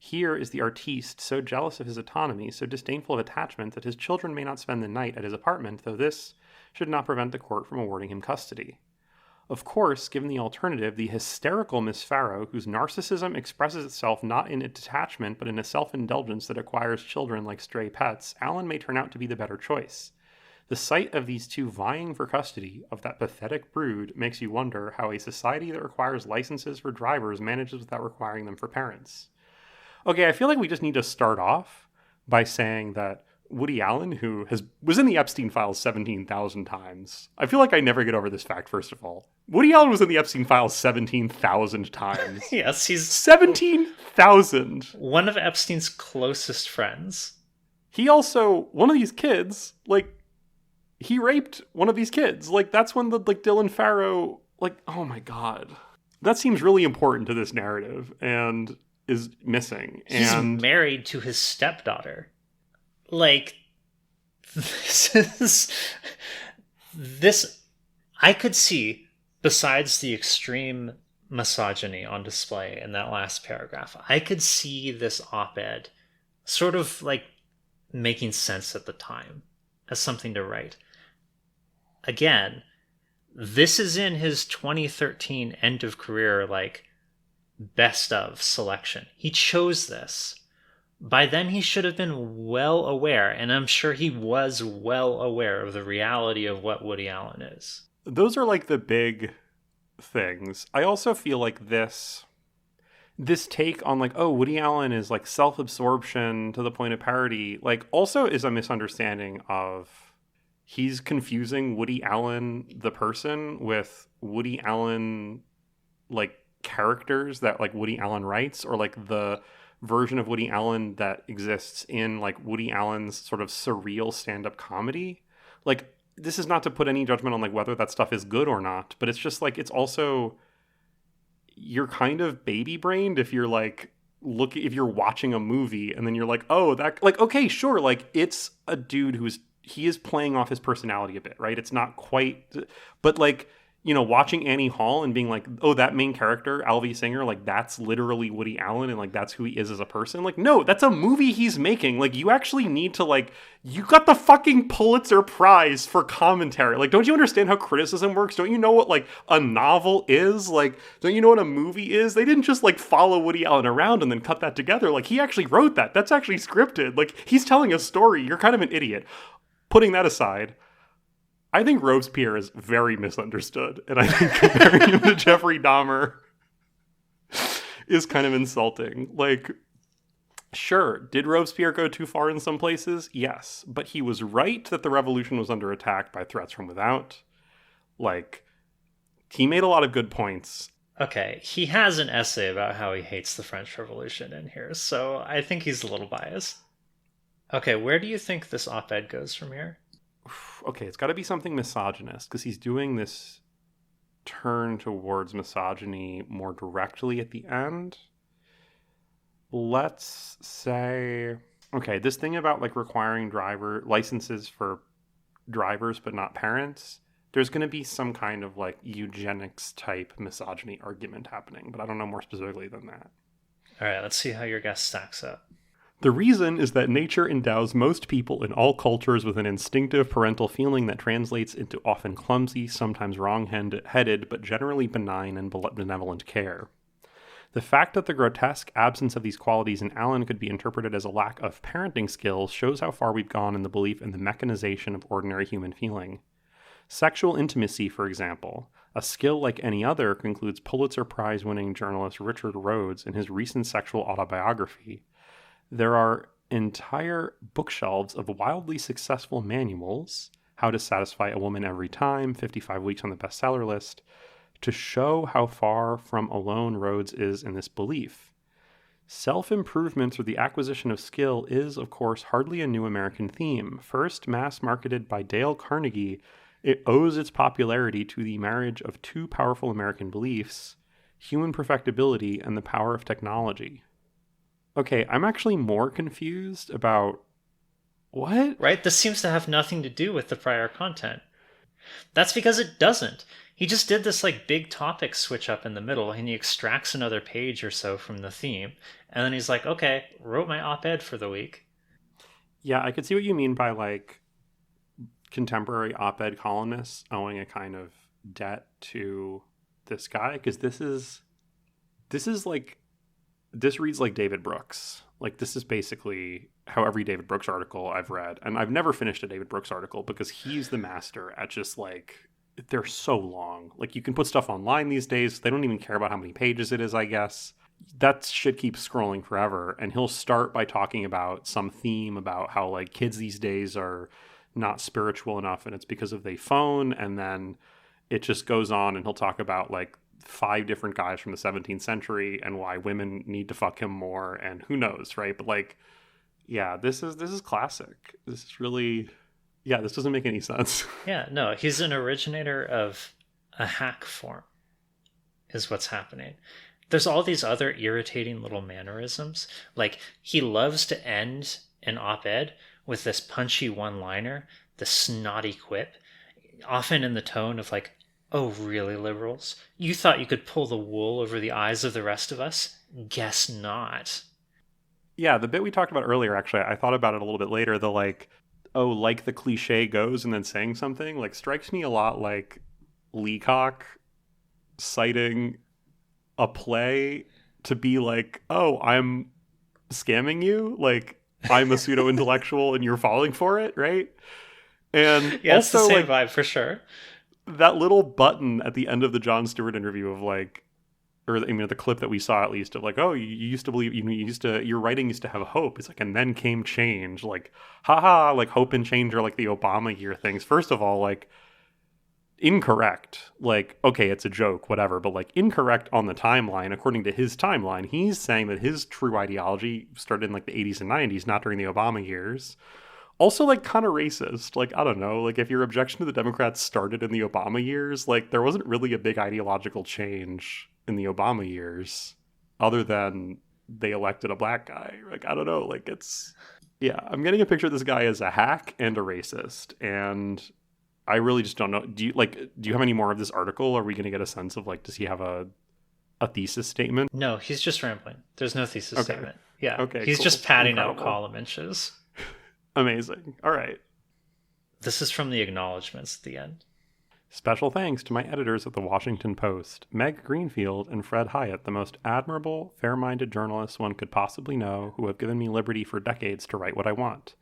Here is the artiste so jealous of his autonomy, so disdainful of attachment, that his children may not spend the night at his apartment, though this should not prevent the court from awarding him custody. Of course, given the alternative, the hysterical Miss Farrow, whose narcissism expresses itself not in a detachment but in a self-indulgence that acquires children like stray pets, Allen may turn out to be the better choice. The sight of these 2 vying for custody of that pathetic brood makes you wonder how a society that requires licenses for drivers manages without requiring them for parents. Okay, I feel like we just need to start off by saying that Woody Allen, who was in the Epstein files 17,000 times. I feel like I never get over this fact, first of all. Woody Allen was in the Epstein files 17,000 times. Yes, he's 17,000. One of Epstein's closest friends. He also, one of these kids, like, he raped one of these kids. Like, that's when the, like, Dylan Farrow, like, oh my God. That seems really important to this narrative, and is missing. He's and married to his stepdaughter. Like, this, I could see, besides the extreme misogyny on display in that last paragraph, I could see this op-ed sort of like making sense at the time as something to write. Again, this is in his 2013 end of career, like, best of selection. He chose this. By then he should have been well aware, and I'm sure he was well aware of the reality of what Woody Allen is. Those are like the big things. I also feel like this take on like, oh, Woody Allen is like self-absorption to the point of parody, like also is a misunderstanding of he's confusing Woody Allen the person with Woody Allen like characters that like Woody Allen writes, or like the version of Woody Allen that exists in like Woody Allen's sort of surreal stand-up comedy. Like, this is not to put any judgment on like whether that stuff is good or not, but it's just like, it's also, you're kind of baby-brained if you're like, if you're watching a movie and then you're like, oh, that, like, okay, sure, like, it's a dude he is playing off his personality a bit, right? It's not quite, but like, watching Annie Hall and being like, oh, that main character, Alvy Singer, like, that's literally Woody Allen and, like, that's who he is as a person. Like, no, that's a movie he's making. Like, you actually need to, like, you got the fucking Pulitzer Prize for commentary. Like, don't you understand how criticism works? Don't you know what, like, a novel is? Like, don't you know what a movie is? They didn't just, like, follow Woody Allen around and then cut that together. Like, he actually wrote that. That's actually scripted. Like, he's telling a story. You're kind of an idiot. Putting that aside, I think Robespierre is very misunderstood, and I think comparing him to Jeffrey Dahmer is kind of insulting. Like, sure, did Robespierre go too far in some places? Yes, but he was right that the revolution was under attack by threats from without. Like, he made a lot of good points. Okay, he has an essay about how he hates the French Revolution in here, so I think he's a little biased. Okay, where do you think this op-ed goes from here? Okay, it's got to be something misogynist, because he's doing this turn towards misogyny more directly at the end. Let's say, okay, this thing about like requiring driver licenses for drivers but not parents, there's going to be some kind of like eugenics type misogyny argument happening, but I don't know more specifically than that. All right, let's see how your guess stacks up. The reason is that nature endows most people in all cultures with an instinctive parental feeling that translates into often clumsy, sometimes wrong-headed, but generally benign and benevolent care. The fact that the grotesque absence of these qualities in Allen could be interpreted as a lack of parenting skills shows how far we've gone in the belief in the mechanization of ordinary human feeling. Sexual intimacy, for example, a skill like any other, concludes Pulitzer Prize-winning journalist Richard Rhodes in his recent sexual autobiography. There are entire bookshelves of wildly successful manuals, How to Satisfy a Woman Every Time, 55 Weeks on the Bestseller List, to show how far from alone Rhodes is in this belief. Self-improvement through the acquisition of skill is, of course, hardly a new American theme. First mass-marketed by Dale Carnegie, it owes its popularity to the marriage of two powerful American beliefs, human perfectibility and the power of technology. Okay, I'm actually more confused about what? Right? This seems to have nothing to do with the prior content. That's because it doesn't. He just did this like big topic switch up in the middle, and he extracts another page or so from the theme, and then he's like, okay, wrote my op-ed for the week. Yeah, I could see what you mean by like contemporary op-ed columnists owing a kind of debt to this guy, because this reads like David Brooks. Like, this is basically how every David Brooks article I've read, and I've never finished a David Brooks article because he's the master at just like, they're so long. Like, you can put stuff online these days. They don't even care about how many pages it is, I guess. That shit keeps scrolling forever. And he'll start by talking about some theme about how like kids these days are not spiritual enough, and it's because of they phone. And then it just goes on, and he'll talk about like 5 different guys from the 17th century and why women need to fuck him more, and who knows, right? But like, yeah, this is classic. This is really, yeah, this doesn't make any sense. Yeah, no, he's an originator of a hack form, is what's happening. There's all these other irritating little mannerisms. Like, he loves to end an op-ed with this punchy one-liner, this snotty quip, often in the tone of like, oh, really, liberals? You thought you could pull the wool over the eyes of the rest of us? Guess not. Yeah, the bit we talked about earlier, actually, I thought about it a little bit later. The like, oh, like the cliche goes, and then saying something, like, strikes me a lot like Leacock citing a play to be like, oh, I'm scamming you? Like, I'm a pseudo-intellectual and you're falling for it, right? And yeah, also, it's the same like, vibe for sure. That little button at the end of the Jon Stewart interview of like, or I mean, the clip that we saw at least of like, oh, you used to believe, your writing used to have hope. It's like, and then came change. Like, haha, like hope and change are like the Obama year things. First of all, like, incorrect. Like, okay, it's a joke, whatever, but like incorrect on the timeline. According to his timeline, he's saying that his true ideology started in like the 80s and 90s, not during the Obama years. Also, like, kind of racist. Like, I don't know. Like, if your objection to the Democrats started in the Obama years, like, there wasn't really a big ideological change in the Obama years, other than they elected a black guy. Like, I don't know. Like, it's... Yeah, I'm getting a picture of this guy as a hack and a racist. And I really just don't know. Do you have any more of this article? Are we going to get a sense of like, does he have a thesis statement? No, he's just rambling. There's no thesis statement. Yeah. Okay. He's cool. just padding Incredible. out column inches. Amazing. All right. This is from the acknowledgments at the end. Special thanks to my editors at the Washington Post, Meg Greenfield and Fred Hyatt, the most admirable, fair-minded journalists one could possibly know, who have given me liberty for decades to write what I want.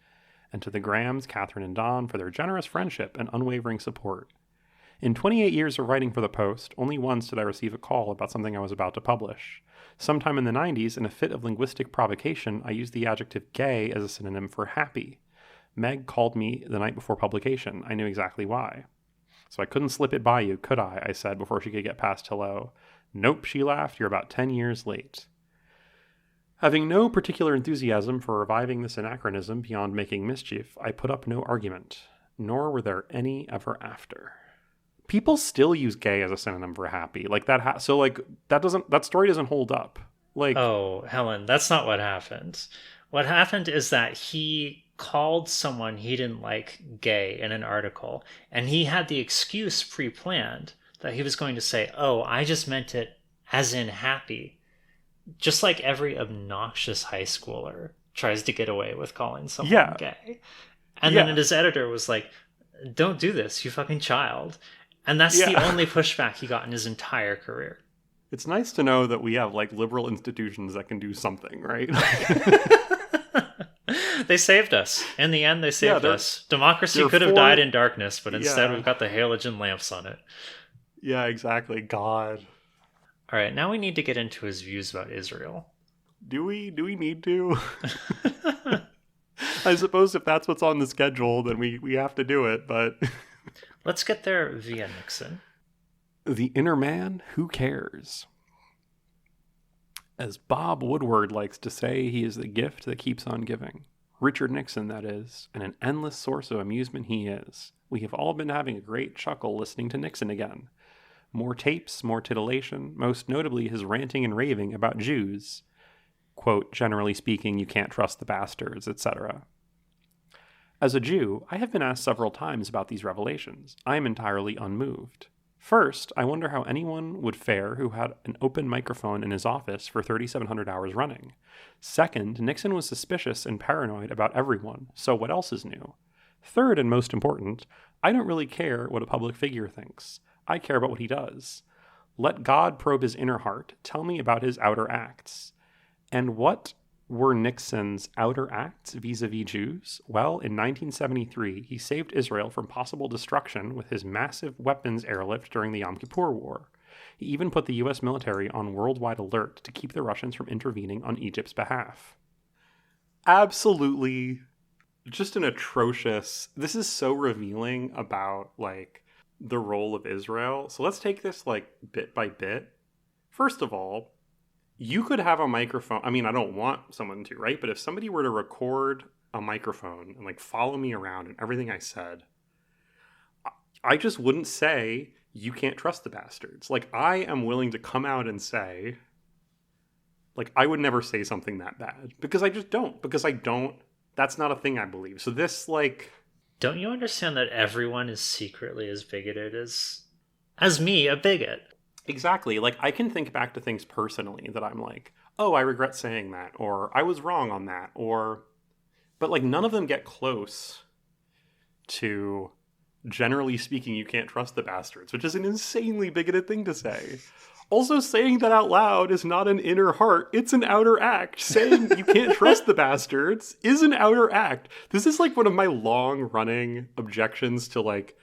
And to the Grahams, Catherine and Don, for their generous friendship and unwavering support. In 28 years of writing for the Post, only once did I receive a call about something I was about to publish. Sometime in the 90s, in a fit of linguistic provocation, I used the adjective gay as a synonym for happy. Meg called me the night before publication. I knew exactly why. So I couldn't slip it by you, could I said before she could get past hello. Nope, she laughed, you're about 10 years late. Having no particular enthusiasm for reviving this anachronism beyond making mischief, I put up no argument, nor were there any ever after. People still use gay as a synonym for happy. Like that so like that story doesn't hold up. Like, oh, Helen, that's not what happened. What happened is that he called someone he didn't like gay in an article, and he had the excuse pre-planned that he was going to say, oh, I just meant it as in happy. Just like every obnoxious high schooler tries to get away with calling someone gay. And then his editor was like, don't do this, you fucking child. And that's the only pushback he got in his entire career. It's nice to know that we have like liberal institutions that can do something, right? They saved us. In the end, they saved us. Democracy could have died in darkness, but instead we've got the halogen lamps on it. Yeah, exactly. God. All right, now we need to get into his views about Israel. Do we need to? I suppose if that's what's on the schedule, then we have to do it, but... Let's get there via Nixon. The inner man who cares. As Bob Woodward likes to say, he is the gift that keeps on giving. Richard Nixon, that is, and an endless source of amusement he is. We have all been having a great chuckle listening to Nixon again. More tapes, more titillation, most notably his ranting and raving about Jews. Quote, generally speaking, you can't trust the bastards, etc. As a Jew, I have been asked several times about these revelations. I am entirely unmoved. First, I wonder how anyone would fare who had an open microphone in his office for 3,700 hours running. Second, Nixon was suspicious and paranoid about everyone, so what else is new? Third, and most important, I don't really care what a public figure thinks. I care about what he does. Let God probe his inner heart. Tell me about his outer acts. And what were Nixon's outer acts vis-a-vis Jews? Well, in 1973, he saved Israel from possible destruction with his massive weapons airlift during the Yom Kippur War. He even put the U.S. military on worldwide alert to keep the Russians from intervening on Egypt's behalf. Absolutely just an atrocious... This is so revealing about, like, the role of Israel. So let's take this, like, bit by bit. First of all, you could have a microphone. I mean, I don't want someone to, right? But if somebody were to record a microphone and like follow me around and everything I said, I just wouldn't say, you can't trust the bastards. Like, I am willing to come out and say, like, I would never say something that bad because I just don't, that's not a thing I believe. So this, like... Don't you understand that everyone is secretly as bigoted as me, a bigot? Exactly. Like, I can think back to things personally that I'm like, oh, I regret saying that, or I was wrong on that, but like none of them get close to, generally speaking, you can't trust the bastards, which is an insanely bigoted thing to say. Also, saying that out loud is not an inner heart, it's an outer act. Saying you can't trust the bastards is an outer act. This is like one of my long-running objections to, like,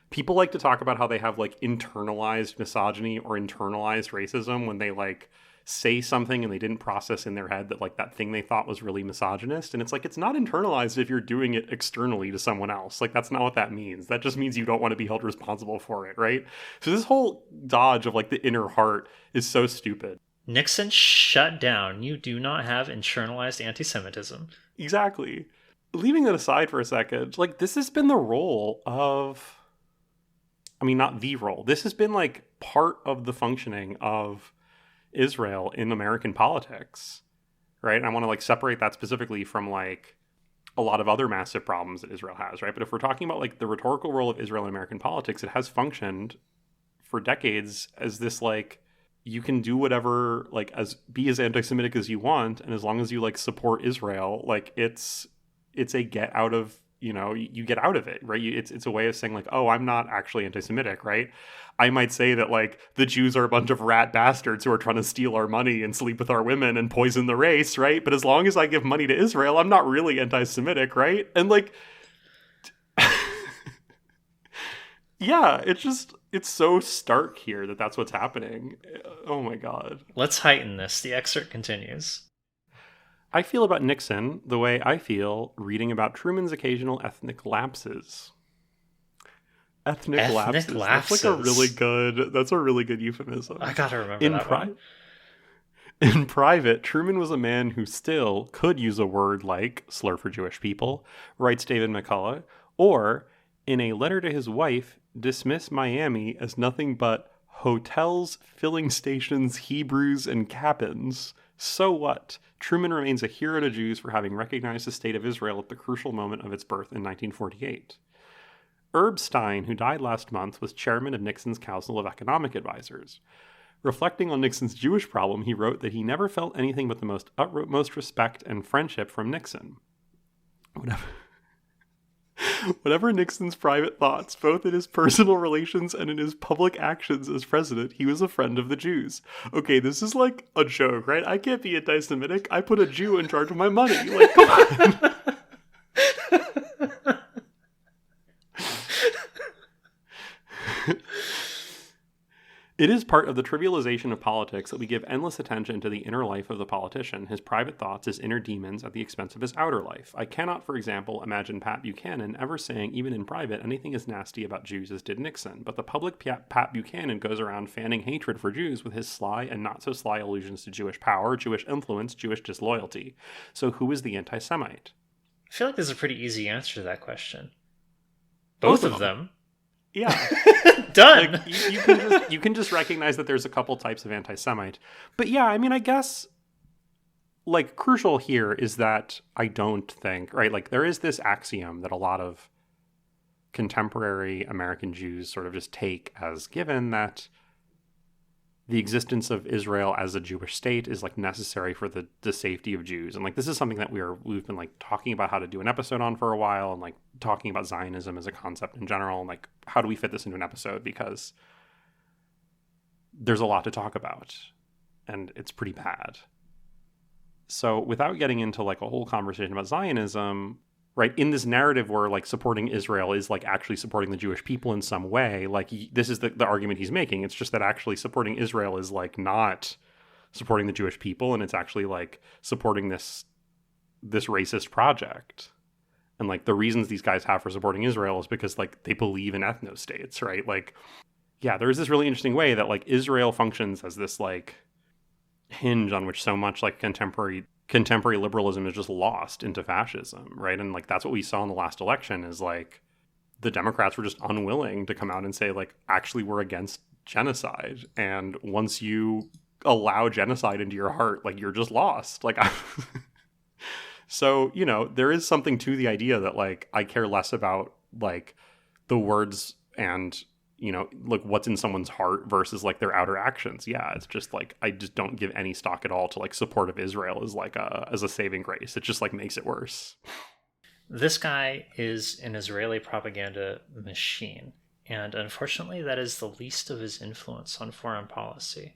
people like to talk about how they have, like, internalized misogyny or internalized racism when they, like, say something and they didn't process in their head that, like, that thing they thought was really misogynist. And it's like, it's not internalized if you're doing it externally to someone else. Like, that's not what that means. That just means you don't want to be held responsible for it, right? So this whole dodge of, like, the inner heart is so stupid. Nixon shut down. You do not have internalized anti-Semitism. Exactly. Leaving that aside for a second, like, this has been the role of... I mean, not the role. This has been, like, part of the functioning of Israel in American politics, right? And I want to, like, separate that specifically from, like, a lot of other massive problems that Israel has, right? But if we're talking about like the rhetorical role of Israel in American politics, it has functioned for decades as this like, you can do whatever, like be as anti-Semitic as you want, and as long as you like support Israel, like it's a get out of, you get out of it, right? It's a way of saying like, oh, I'm not actually anti-Semitic, right? I might say that like the Jews are a bunch of rat bastards who are trying to steal our money and sleep with our women and poison the race, right? But as long as I give money to Israel, I'm not really anti-Semitic, right? And like, yeah, it's so stark here that that's what's happening. Oh my God. Let's heighten this. The excerpt continues. I feel about Nixon the way I feel reading about Truman's occasional ethnic lapses. Ethnic lapses. That's like that's a really good euphemism. I gotta remember that one. In private, Truman was a man who still could use a word like slur for Jewish people, writes David McCullough, or, in a letter to his wife, dismiss Miami as nothing but hotels, filling stations, Hebrews, and cabins. So what? Truman remains a hero to Jews for having recognized the state of Israel at the crucial moment of its birth in 1948. Herb Stein, who died last month, was chairman of Nixon's Council of Economic Advisors. Reflecting on Nixon's Jewish problem, he wrote that he never felt anything but the most utmost respect and friendship from Nixon. Whatever Nixon's private thoughts, both in his personal relations and in his public actions as president, he was a friend of the Jews. Okay, this is like a joke, right? I can't be anti-Semitic. I put a Jew in charge of my money. Like, come on. It is part of the trivialization of politics that we give endless attention to the inner life of the politician, his private thoughts, his inner demons, at the expense of his outer life. I cannot, for example, imagine Pat Buchanan ever saying, even in private, anything as nasty about Jews as did Nixon. But the public Pat Buchanan goes around fanning hatred for Jews with his sly and not-so-sly allusions to Jewish power, Jewish influence, Jewish disloyalty. So who is the anti-Semite? I feel like there's a pretty easy answer to that question. Both of them. Yeah. Done. Like, you can just recognize that there's a couple types of anti-Semite. But yeah, I mean, I guess, like, crucial here is that I don't think, right, like, there is this axiom that a lot of contemporary American Jews sort of just take as given, that the existence of Israel as a Jewish state is like necessary for the safety of Jews. And like, this is something that we've been like talking about how to do an episode on for a while, and like talking about Zionism as a concept in general, and like, how do we fit this into an episode? Because there's a lot to talk about and it's pretty bad. So without getting into like a whole conversation about Zionism, right, in this narrative where like supporting Israel is like actually supporting the Jewish people in some way, like this is the argument he's making. It's just that actually supporting Israel is like not supporting the Jewish people, and it's actually like supporting this racist project. And like the reasons these guys have for supporting Israel is because like they believe in ethno-states, right? Like, yeah, there's this really interesting way that like Israel functions as this like hinge on which so much like contemporary liberalism is just lost into fascism, right? And like that's what we saw in the last election, is like the Democrats were just unwilling to come out and say like, actually, we're against genocide, and once you allow genocide into your heart, like, you're just lost. Like, so, you know, there is something to the idea that like I care less about like the words and, you know, like what's in someone's heart versus like their outer actions. Yeah, it's just like I just don't give any stock at all to like support of Israel as like as a saving grace. It just like makes it worse. This guy is an Israeli propaganda machine, and unfortunately that is the least of his influence on foreign policy.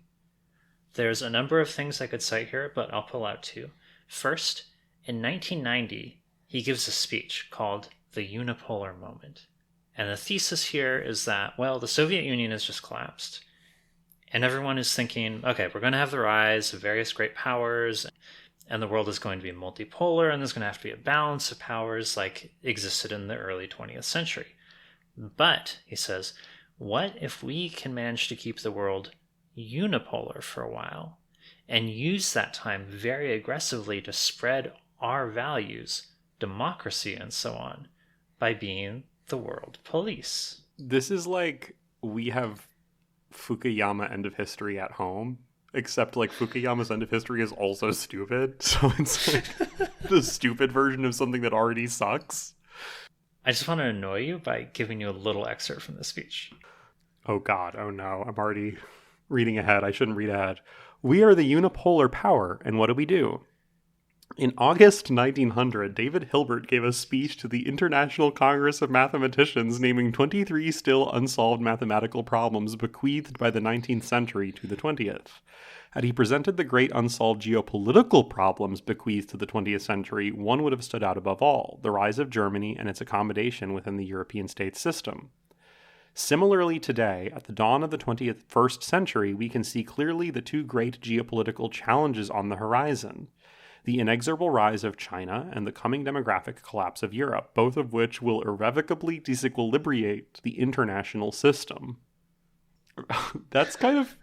There's a number of things I could cite here, but I'll pull out two. First, in 1990, he gives a speech called The Unipolar Moment. And the thesis here is that, well, the Soviet Union has just collapsed. And everyone is thinking, okay, we're going to have the rise of various great powers, and the world is going to be multipolar, and there's going to have to be a balance of powers like existed in the early 20th century. But, he says, what if we can manage to keep the world unipolar for a while, and use that time very aggressively to spread our values, democracy, and so on, by being the world police? This is like, we have Fukuyama end of history at home, except like Fukuyama's end of history is also stupid. So it's like the stupid version of something that already sucks. I just want to annoy you by giving you a little excerpt from the speech. Oh God, oh no, I'm already reading ahead. I shouldn't read ahead. We are the unipolar power, and what do we do? In August 1900, David Hilbert gave a speech to the International Congress of Mathematicians naming 23 still unsolved mathematical problems bequeathed by the 19th century to the 20th. Had he presented the great unsolved geopolitical problems bequeathed to the 20th century, one would have stood out above all: the rise of Germany and its accommodation within the European state system. Similarly today, at the dawn of the 21st century, we can see clearly the two great geopolitical challenges on the horizon: the inexorable rise of China and the coming demographic collapse of Europe, both of which will irrevocably disequilibrate the international system. That's kind of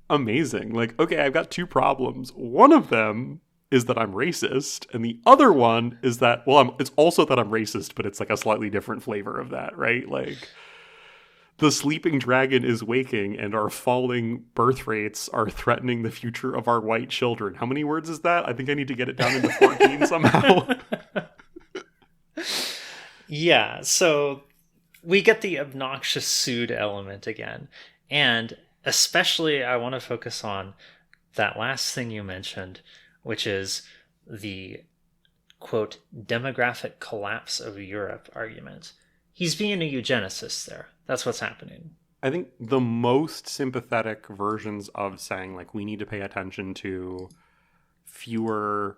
amazing. Like, okay, I've got two problems. One of them is that I'm racist, and the other one is that, well, it's also that I'm racist, but it's like a slightly different flavor of that, right? Like, the sleeping dragon is waking, and our falling birth rates are threatening the future of our white children. How many words is that? I think I need to get it down into 14 somehow. Yeah, so we get the obnoxious pseudo element again. And especially I want to focus on that last thing you mentioned, which is the, quote, demographic collapse of Europe argument. He's being a eugenicist there. That's what's happening. I think the most sympathetic versions of saying, like, we need to pay attention to fewer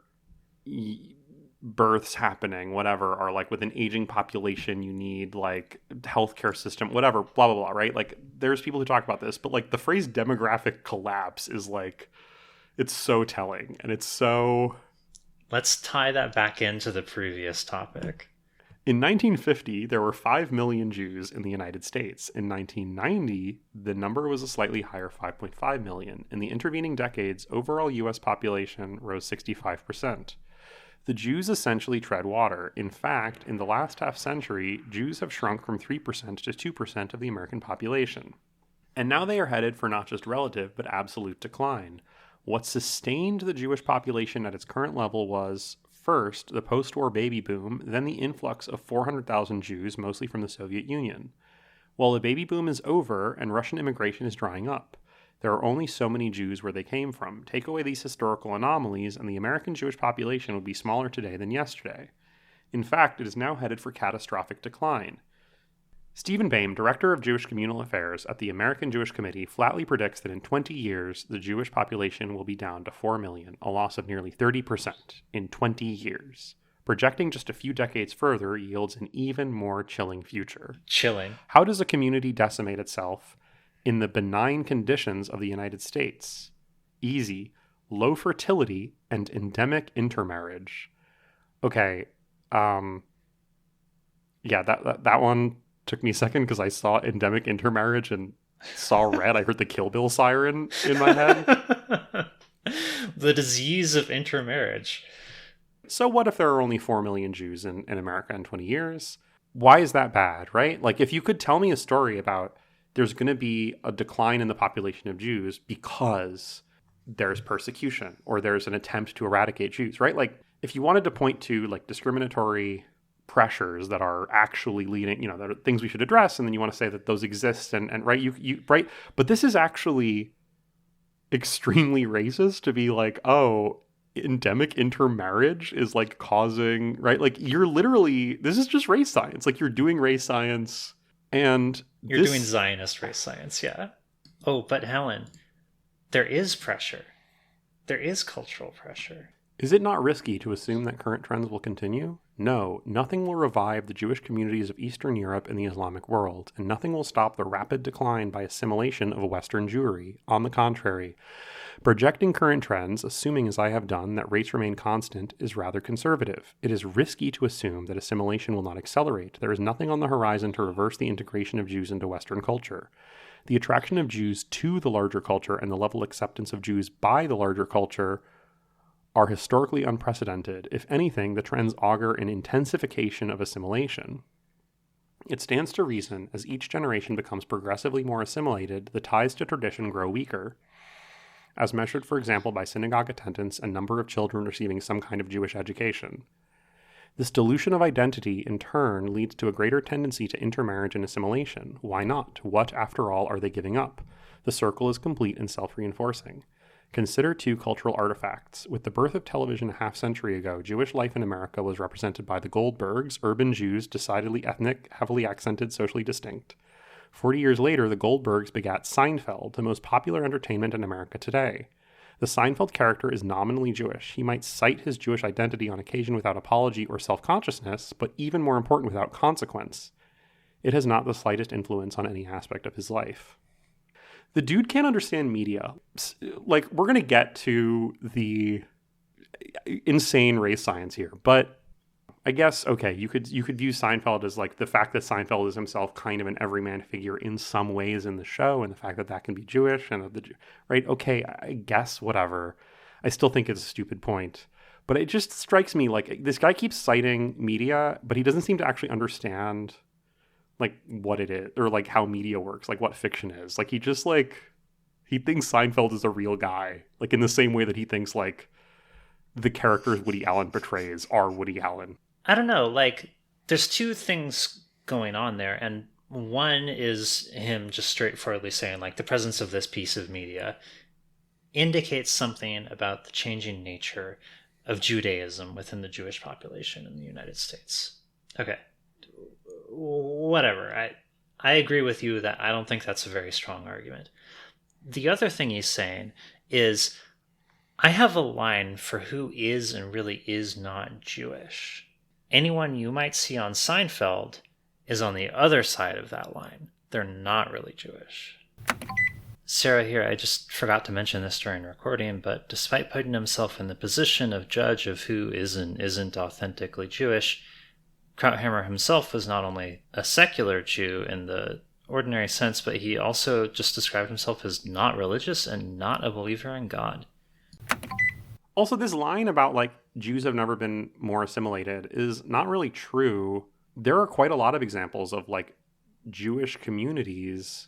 births happening, whatever, are like, with an aging population, you need, like, healthcare system, whatever, blah, blah, blah, right? Like, there's people who talk about this, but, like, the phrase demographic collapse is, like, it's so telling, and it's so... Let's tie that back into the previous topic. In 1950, there were 5 million Jews in the United States. In 1990, the number was a slightly higher 5.5 million. In the intervening decades, overall U.S. population rose 65%. The Jews essentially tread water. In fact, in the last half century, Jews have shrunk from 3% to 2% of the American population. And now they are headed for not just relative, but absolute decline. What sustained the Jewish population at its current level was, first, the post-war baby boom, then the influx of 400,000 Jews, mostly from the Soviet Union. Well, the baby boom is over, and Russian immigration is drying up. There are only so many Jews where they came from. Take away these historical anomalies, and the American Jewish population would be smaller today than yesterday. In fact, it is now headed for catastrophic decline. Stephen Boehm, director of Jewish Communal Affairs at the American Jewish Committee, flatly predicts that in 20 years, the Jewish population will be down to 4 million, a loss of nearly 30% in 20 years. Projecting just a few decades further yields an even more chilling future. Chilling. How does a community decimate itself in the benign conditions of the United States? Easy. Low fertility and endemic intermarriage. Okay, yeah, that one took me a second because I saw endemic intermarriage and saw red. I heard the Kill Bill siren in my head. The disease of intermarriage. So what if there are only 4 million Jews in America in 20 years? Why is that bad, right? Like, if you could tell me a story about there's going to be a decline in the population of Jews because there's persecution or there's an attempt to eradicate Jews, right? Like, if you wanted to point to, like, discriminatory pressures that are actually leading, you know, that are things we should address, and then you want to say that those exist, and right, you right, but this is actually extremely racist to be like, oh, endemic intermarriage is like causing, right, like, you're literally, this is just race science, like, you're doing race science, and you're doing Zionist race science, yeah. Oh, but Helen, there is pressure. There is cultural pressure. Is it not risky to assume that current trends will continue? No, nothing will revive the Jewish communities of Eastern Europe and the Islamic world, and nothing will stop the rapid decline by assimilation of Western Jewry. On the contrary, projecting current trends, assuming as I have done that rates remain constant, is rather conservative. It is risky to assume that assimilation will not accelerate. There is nothing on the horizon to reverse the integration of Jews into Western culture. The attraction of Jews to the larger culture and the level of acceptance of Jews by the larger culture are historically unprecedented. If anything, the trends augur an intensification of assimilation. It stands to reason, as each generation becomes progressively more assimilated, the ties to tradition grow weaker. as measured, for example, by synagogue attendance and number of children receiving some kind of Jewish education. This dilution of identity, in turn, leads to a greater tendency to intermarriage and assimilation. Why not? What, after all, are they giving up? The circle is complete and self-reinforcing. Consider two cultural artifacts. With the birth of television a half-century ago, Jewish life in America was represented by the Goldbergs, urban Jews, decidedly ethnic, heavily accented, socially distinct. 40 years later, the Goldbergs begat Seinfeld, the most popular entertainment in America today. The Seinfeld character is nominally Jewish. He might cite his Jewish identity on occasion without apology or self-consciousness, but even more important, without consequence. It has not the slightest influence on any aspect of his life. The dude can't understand media. Like, we're going to get to the insane race science here, but I guess, okay, you could view Seinfeld as like the fact that Seinfeld is himself kind of an everyman figure in some ways in the show, and the fact that that can be Jewish, and right? Okay, I guess, whatever. I still think it's a stupid point, but it just strikes me like this guy keeps citing media, but he doesn't seem to actually understand like what it is, or like how media works, like what fiction is. Like he thinks Seinfeld is a real guy, like in the same way that he thinks like the characters Woody Allen portrays are Woody Allen. I don't know, like there's two things going on there, and one is him just straightforwardly saying like the presence of this piece of media indicates something about the changing nature of Judaism within the Jewish population in the United States. Okay. Whatever. I agree with you that I don't think that's a very strong argument. The other thing he's saying is, I have a line for who is and really is not Jewish. Anyone you might see on Seinfeld is on the other side of that line. They're not really Jewish. Sarah here, I just forgot to mention this during recording, but despite putting himself in the position of judge of who is and isn't authentically Jewish, Krauthammer himself was not only a secular Jew in the ordinary sense, but he also just described himself as not religious and not a believer in God. Also, this line about like Jews have never been more assimilated is not really true. There are quite a lot of examples of like Jewish communities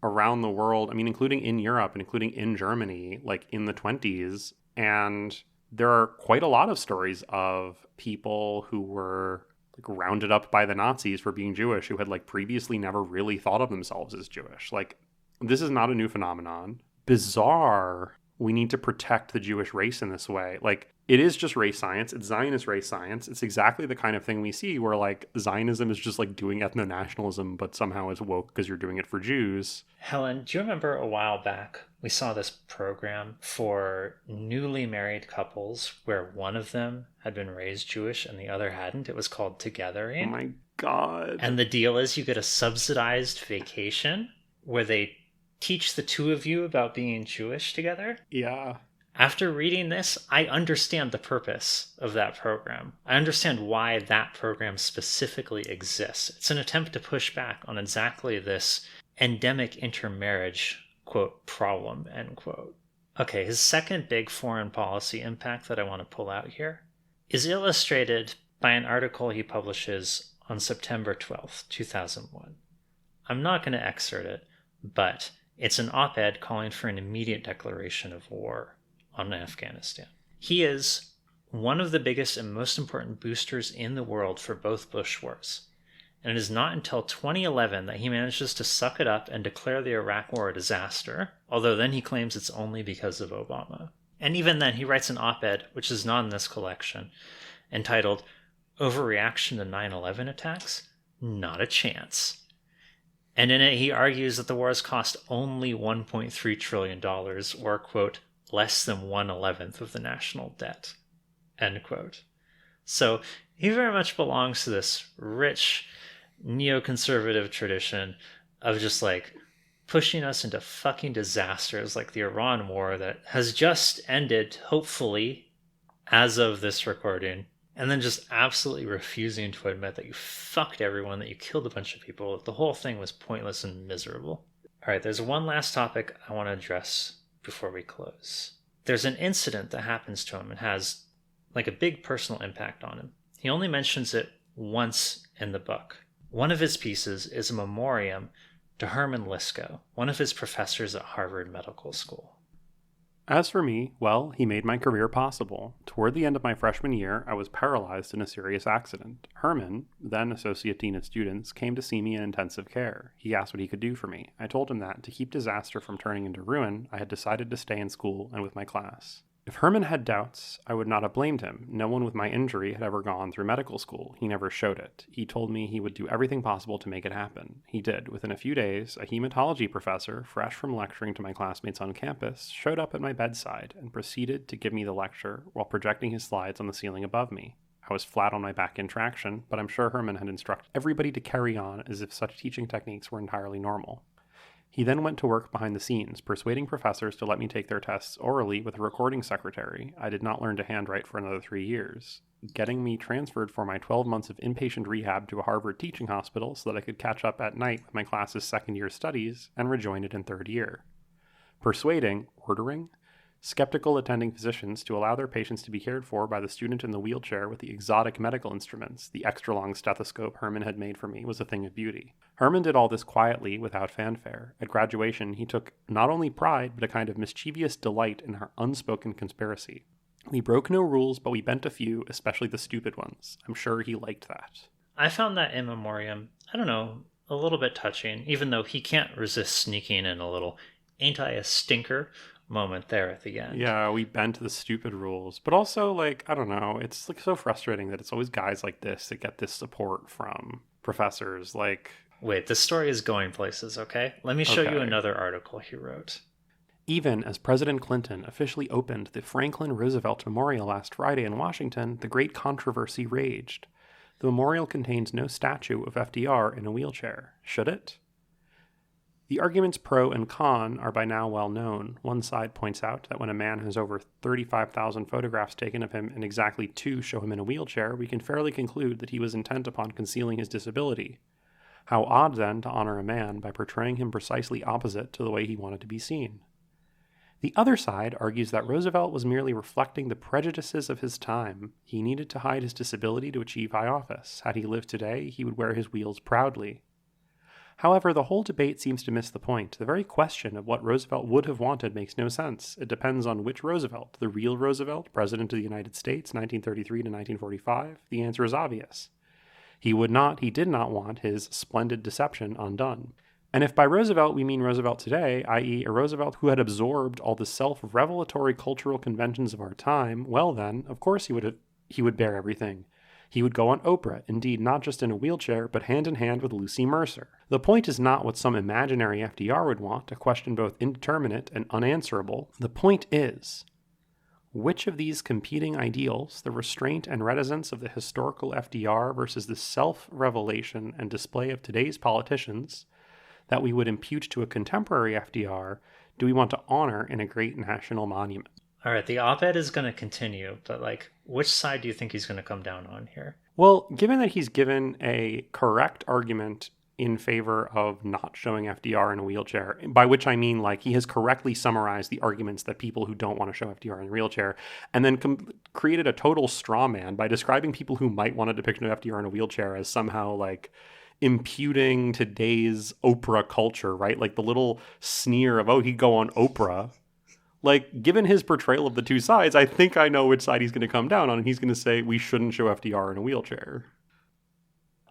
around the world, I mean, including in Europe and including in Germany, like in the 1920s. And there are quite a lot of stories of people who were like rounded up by the Nazis for being Jewish, who had like previously never really thought of themselves as Jewish. Like, this is not a new phenomenon. Bizarre. We need to protect the Jewish race in this way. Like, it is just race science. It's Zionist race science. It's exactly the kind of thing we see where like Zionism is just like doing ethno-nationalism, but somehow it's woke because you're doing it for Jews. Helen, do you remember a while back we saw this program for newly married couples where one of them had been raised Jewish and the other hadn't? It was called Togethering. Oh my God. And the deal is you get a subsidized vacation where they teach the two of you about being Jewish together. Yeah. After reading this, I understand the purpose of that program. I understand why that program specifically exists. It's an attempt to push back on exactly this endemic intermarriage, quote, problem, end quote. Okay, his second big foreign policy impact that I want to pull out here is illustrated by an article he publishes on September 12th, 2001. I'm not going to excerpt it, but it's an op-ed calling for an immediate declaration of war on Afghanistan. He is one of the biggest and most important boosters in the world for both Bush wars. And it is not until 2011 that he manages to suck it up and declare the Iraq War a disaster, although then he claims it's only because of Obama. And even then, he writes an op-ed, which is not in this collection, entitled Overreaction to 9/11 Attacks? Not a Chance. And in it, he argues that the war has cost only $1.3 trillion, or, quote, less than 1/11 of the national debt, end quote. So he very much belongs to this rich neoconservative tradition of just like pushing us into fucking disasters like the Iran war that has just ended, hopefully, as of this recording, and then just absolutely refusing to admit that you fucked everyone, that you killed a bunch of people, that the whole thing was pointless and miserable. All right, there's one last topic I want to address before we close. There's an incident that happens to him and has like a big personal impact on him. He only mentions it once in the book. One of his pieces is a memoriam to Herman Lisko, one of his professors at Harvard Medical School. As for me, well, he made my career possible. Toward the end of my freshman year, I was paralyzed in a serious accident. Herman, then Associate Dean of Students, came to see me in intensive care. He asked what he could do for me. I told him that, to keep disaster from turning into ruin, I had decided to stay in school and with my class. If Herman had doubts, I would not have blamed him. No one with my injury had ever gone through medical school. He never showed it. He told me he would do everything possible to make it happen. He did. Within a few days, a hematology professor, fresh from lecturing to my classmates on campus, showed up at my bedside and proceeded to give me the lecture while projecting his slides on the ceiling above me. I was flat on my back in traction, but I'm sure Herman had instructed everybody to carry on as if such teaching techniques were entirely normal. He then went to work behind the scenes, persuading professors to let me take their tests orally with a recording secretary. I did not learn to handwrite for another 3 years, getting me transferred for my 12 months of inpatient rehab to a Harvard teaching hospital so that I could catch up at night with my class's second-year studies and rejoin it in third year. Persuading, ordering, skeptical attending physicians to allow their patients to be cared for by the student in the wheelchair with the exotic medical instruments, the extra-long stethoscope Herman had made for me, was a thing of beauty. Herman did all this quietly, without fanfare. At graduation, he took not only pride, but a kind of mischievous delight in our unspoken conspiracy. We broke no rules, but we bent a few, especially the stupid ones. I'm sure he liked that. I found that in memoriam, a little bit touching, even though he can't resist sneaking in a little, ain't I a stinker moment there at the end. Yeah, we bent the stupid rules. But also, it's so frustrating that it's always guys like this that get this support from professors. Wait, this story is going places, okay? Let me show you another article he wrote. Even as President Clinton officially opened the Franklin Roosevelt Memorial last Friday in Washington, the great controversy raged. The memorial contains no statue of FDR in a wheelchair. Should it? The arguments pro and con are by now well known. One side points out that when a man has over 35,000 photographs taken of him and exactly 2 show him in a wheelchair, we can fairly conclude that he was intent upon concealing his disability. How odd, then, to honor a man by portraying him precisely opposite to the way he wanted to be seen. The other side argues that Roosevelt was merely reflecting the prejudices of his time. He needed to hide his disability to achieve high office. Had he lived today, he would wear his wheels proudly. However, the whole debate seems to miss the point. The very question of what Roosevelt would have wanted makes no sense. It depends on which Roosevelt. The real Roosevelt, President of the United States, 1933 to 1945? The answer is obvious. He did not want his splendid deception undone. And if by Roosevelt we mean Roosevelt today, i.e. a Roosevelt who had absorbed all the self-revelatory cultural conventions of our time, well then, of course he would bear everything. He would go on Oprah, indeed not just in a wheelchair, but hand in hand with Lucy Mercer. The point is not what some imaginary FDR would want, a question both indeterminate and unanswerable. The point is, which of these competing ideals, the restraint and reticence of the historical FDR versus the self-revelation and display of today's politicians that we would impute to a contemporary FDR, do we want to honor in a great national monument? All right, the op-ed is going to continue, but which side do you think he's going to come down on here? Well, given that he's given a correct argument in favor of not showing FDR in a wheelchair, by which I mean he has correctly summarized the arguments that people who don't want to show FDR in a wheelchair, and then created a total straw man by describing people who might want a depiction of FDR in a wheelchair as somehow imputing today's Oprah culture, right? The little sneer of, he'd go on Oprah. Given his portrayal of the two sides, I think I know which side he's going to come down on, and he's going to say we shouldn't show FDR in a wheelchair.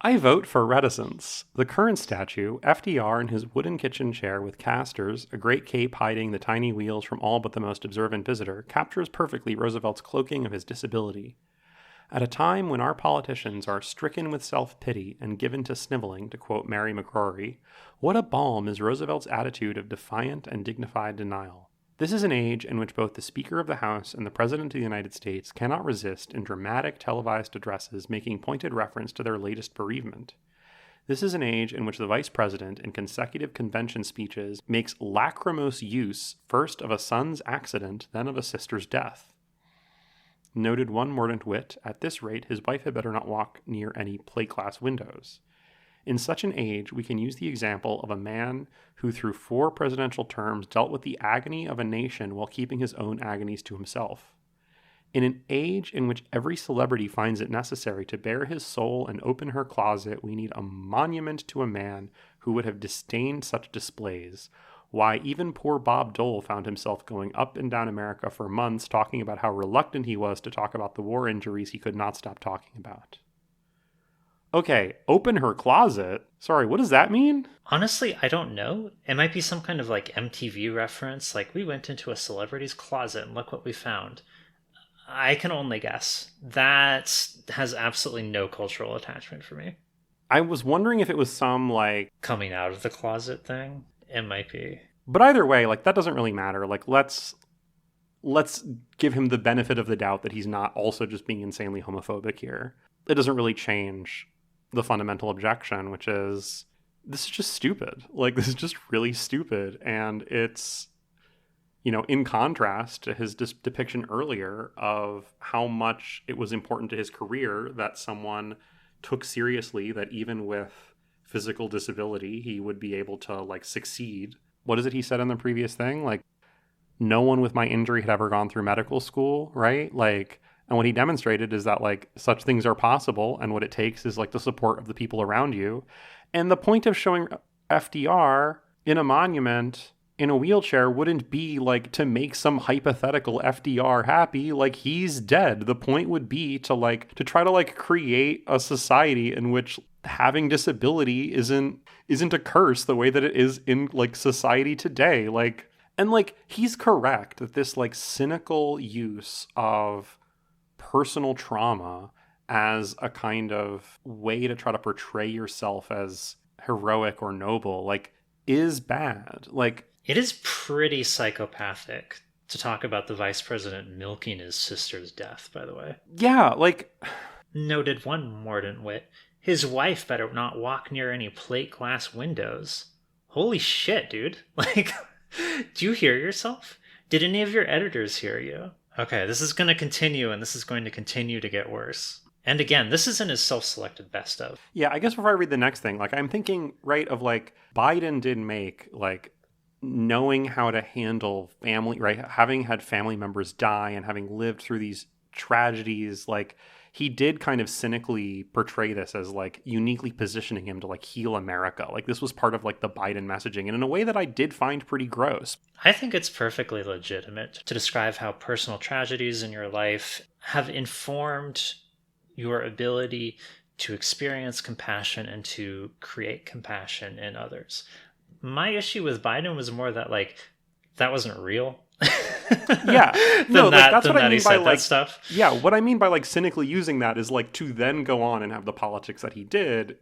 I vote for reticence. The current statue, FDR in his wooden kitchen chair with casters, a great cape hiding the tiny wheels from all but the most observant visitor, captures perfectly Roosevelt's cloaking of his disability. At a time when our politicians are stricken with self-pity and given to sniveling, to quote Mary McCrory, what a balm is Roosevelt's attitude of defiant and dignified denial. This is an age in which both the Speaker of the House and the President of the United States cannot resist in dramatic televised addresses making pointed reference to their latest bereavement. This is an age in which the Vice President, in consecutive convention speeches, makes lachrymose use first of a son's accident, then of a sister's death. Noted one mordant wit, at this rate his wife had better not walk near any plate-glass windows. In such an age, we can use the example of a man who through 4 presidential terms dealt with the agony of a nation while keeping his own agonies to himself. In an age in which every celebrity finds it necessary to bare his soul and open her closet, we need a monument to a man who would have disdained such displays. why even poor Bob Dole found himself going up and down America for months talking about how reluctant he was to talk about the war injuries he could not stop talking about. Okay, open her closet? Sorry, what does that mean? Honestly, I don't know. It might be some kind of like MTV reference, like we went into a celebrity's closet and look what we found. I can only guess. That has absolutely no cultural attachment for me. I was wondering if it was some like coming out of the closet thing. It might be. But either way, like that doesn't really matter. Like let's give him the benefit of the doubt that he's not also just being insanely homophobic here. It doesn't really change the fundamental objection, which is this is just stupid. Like this is just really stupid. And it's, in contrast to his depiction earlier of how much it was important to his career that someone took seriously that even with physical disability, he would be able to like succeed. What is it he said in the previous thing? Like, no one with my injury had ever gone through medical school, right? Like, and what he demonstrated is that like such things are possible, and what it takes is like the support of the people around you. And the point of showing FDR in a monument in a wheelchair wouldn't be like to make some hypothetical FDR happy. Like he's dead. The point would be to try to like create a society in which having disability isn't a curse the way that it is in like society today. And he's correct that this like cynical use of personal trauma as a kind of way to try to portray yourself as heroic or noble is bad. It is pretty psychopathic to talk about the vice president milking his sister's death, by the way. Yeah, Noted one mordant wit. His wife better not walk near any plate glass windows. Holy shit, dude. Do you hear yourself? Did any of your editors hear you? Okay, this is going to continue, and this is going to continue to get worse. And again, this is in his self-selected best of. Yeah, I guess before I read the next thing, I'm thinking, right, of Biden did make, knowing how to handle family, right, having had family members die and having lived through these tragedies, he did kind of cynically portray this as uniquely positioning him to heal America. This was part of the Biden messaging, and in a way that I did find pretty gross. I think it's perfectly legitimate to describe how personal tragedies in your life have informed your ability to experience compassion and to create compassion in others. My issue with Biden was more that that wasn't real. Yeah, no, that's what I mean by that stuff. Yeah, what I mean by cynically using that is to then go on and have the politics that he did.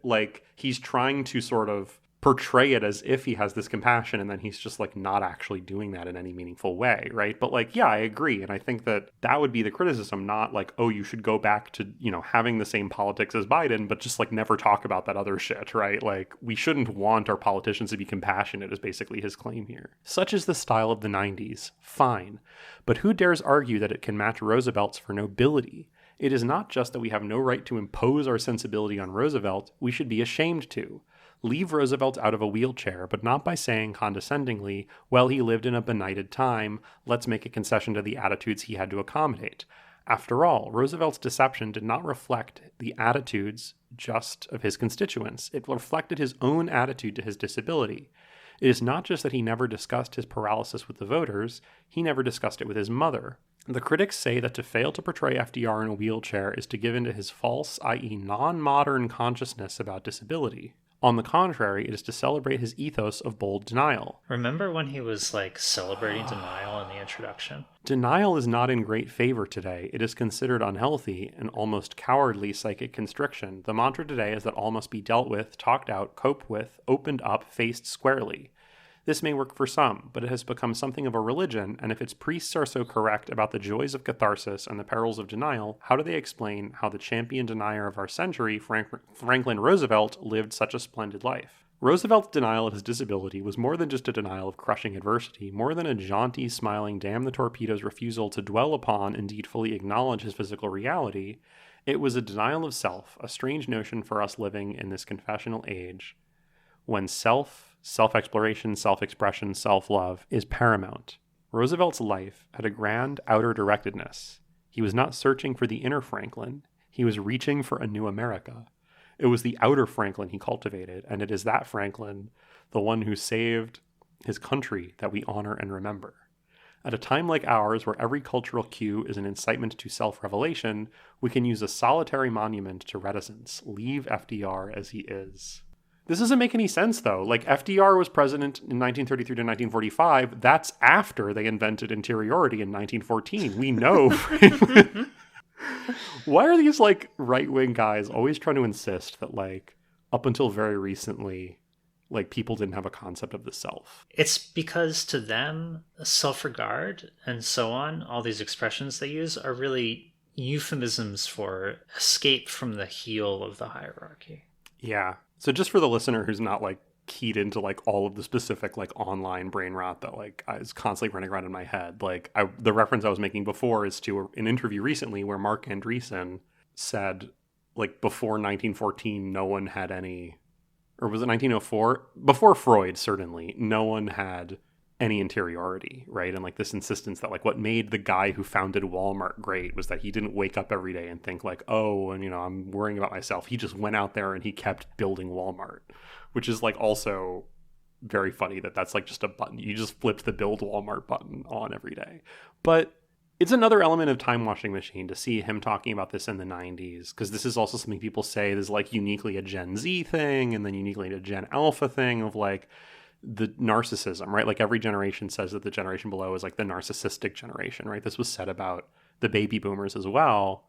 He's trying to sort of portray it as if he has this compassion, and then he's just not actually doing that in any meaningful way, right? But yeah, I agree, and I think that would be the criticism, not oh, you should go back to having the same politics as Biden, but just never talk about that other shit, right? We shouldn't want our politicians to be compassionate is basically his claim here. Such is the style of the 90s. Fine. But who dares argue that it can match Roosevelt's for nobility? It is not just that we have no right to impose our sensibility on Roosevelt, we should be ashamed to. Leave Roosevelt out of a wheelchair, but not by saying condescendingly, well, he lived in a benighted time, let's make a concession to the attitudes he had to accommodate. After all, Roosevelt's deception did not reflect the attitudes just of his constituents. It reflected his own attitude to his disability. It is not just that he never discussed his paralysis with the voters, he never discussed it with his mother. The critics say that to fail to portray FDR in a wheelchair is to give in to his false, i.e. non-modern consciousness about disability. On the contrary, it is to celebrate his ethos of bold denial. Remember when he was celebrating denial in the introduction? Denial is not in great favor today. It is considered unhealthy and almost cowardly psychic constriction. The mantra today is that all must be dealt with, talked out, coped with, opened up, faced squarely. This may work for some, but it has become something of a religion, and if its priests are so correct about the joys of catharsis and the perils of denial, how do they explain how the champion denier of our century, Franklin Roosevelt, lived such a splendid life? Roosevelt's denial of his disability was more than just a denial of crushing adversity, more than a jaunty, smiling, damn the torpedoes refusal to dwell upon, indeed fully acknowledge his physical reality. It was a denial of self, a strange notion for us living in this confessional age, when self-exploration, self-expression, self-love is paramount. Roosevelt's life had a grand outer directedness. He was not searching for the inner Franklin. He was reaching for a new America. It was the outer Franklin he cultivated, and it is that Franklin, the one who saved his country that we honor and remember. At a time like ours, where every cultural cue is an incitement to self-revelation, we can use a solitary monument to reticence. Leave FDR as he is. This doesn't make any sense, though. Like, FDR was president in 1933 to 1945. That's after they invented interiority in 1914. We know. Why are these, like, right-wing guys always trying to insist that, like, up until very recently, like, people didn't have a concept of the self? It's because to them, self-regard and so on, all these expressions they use are really euphemisms for escape from the heel of the hierarchy. Yeah. So just for the listener who's not, like, keyed into, like, all of the specific, like, online brain rot that, like, is constantly running around in my head, like, the reference I was making before is to an interview recently where Mark Andreessen said, like, before 1914, no one had any, or was it 1904? Before Freud, certainly, no one had any interiority, right? And, like, this insistence that, like, what made the guy who founded Walmart great was that he didn't wake up every day and think, like, oh, and, you know, I'm worrying about myself. He just went out there and he kept building Walmart, which is, like, also very funny that that's, like, just a button. You just flipped the build Walmart button on every day. But it's another element of Time Washing Machine to see him talking about this in the 90s, because this is also something people say is, like, uniquely a Gen Z thing and then uniquely a Gen Alpha thing of, like, the narcissism, right? Like, every generation says that the generation below is, like, the narcissistic generation, right? This was said about the baby boomers as well.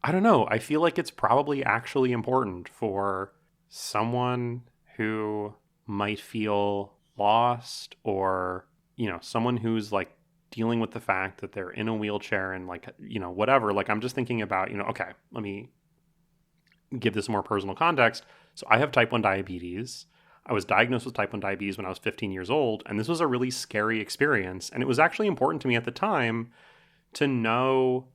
I don't know. I feel like it's probably actually important for someone who might feel lost, or, you know, someone who's, like, dealing with the fact that they're in a wheelchair and, like, you know, whatever. Like, I'm just thinking about, you know, okay, let me give this more personal context. So I have type 1 diabetes. I was diagnosed with type 1 diabetes when I was 15 years old, and this was a really scary experience. And it was actually important to me at the time to know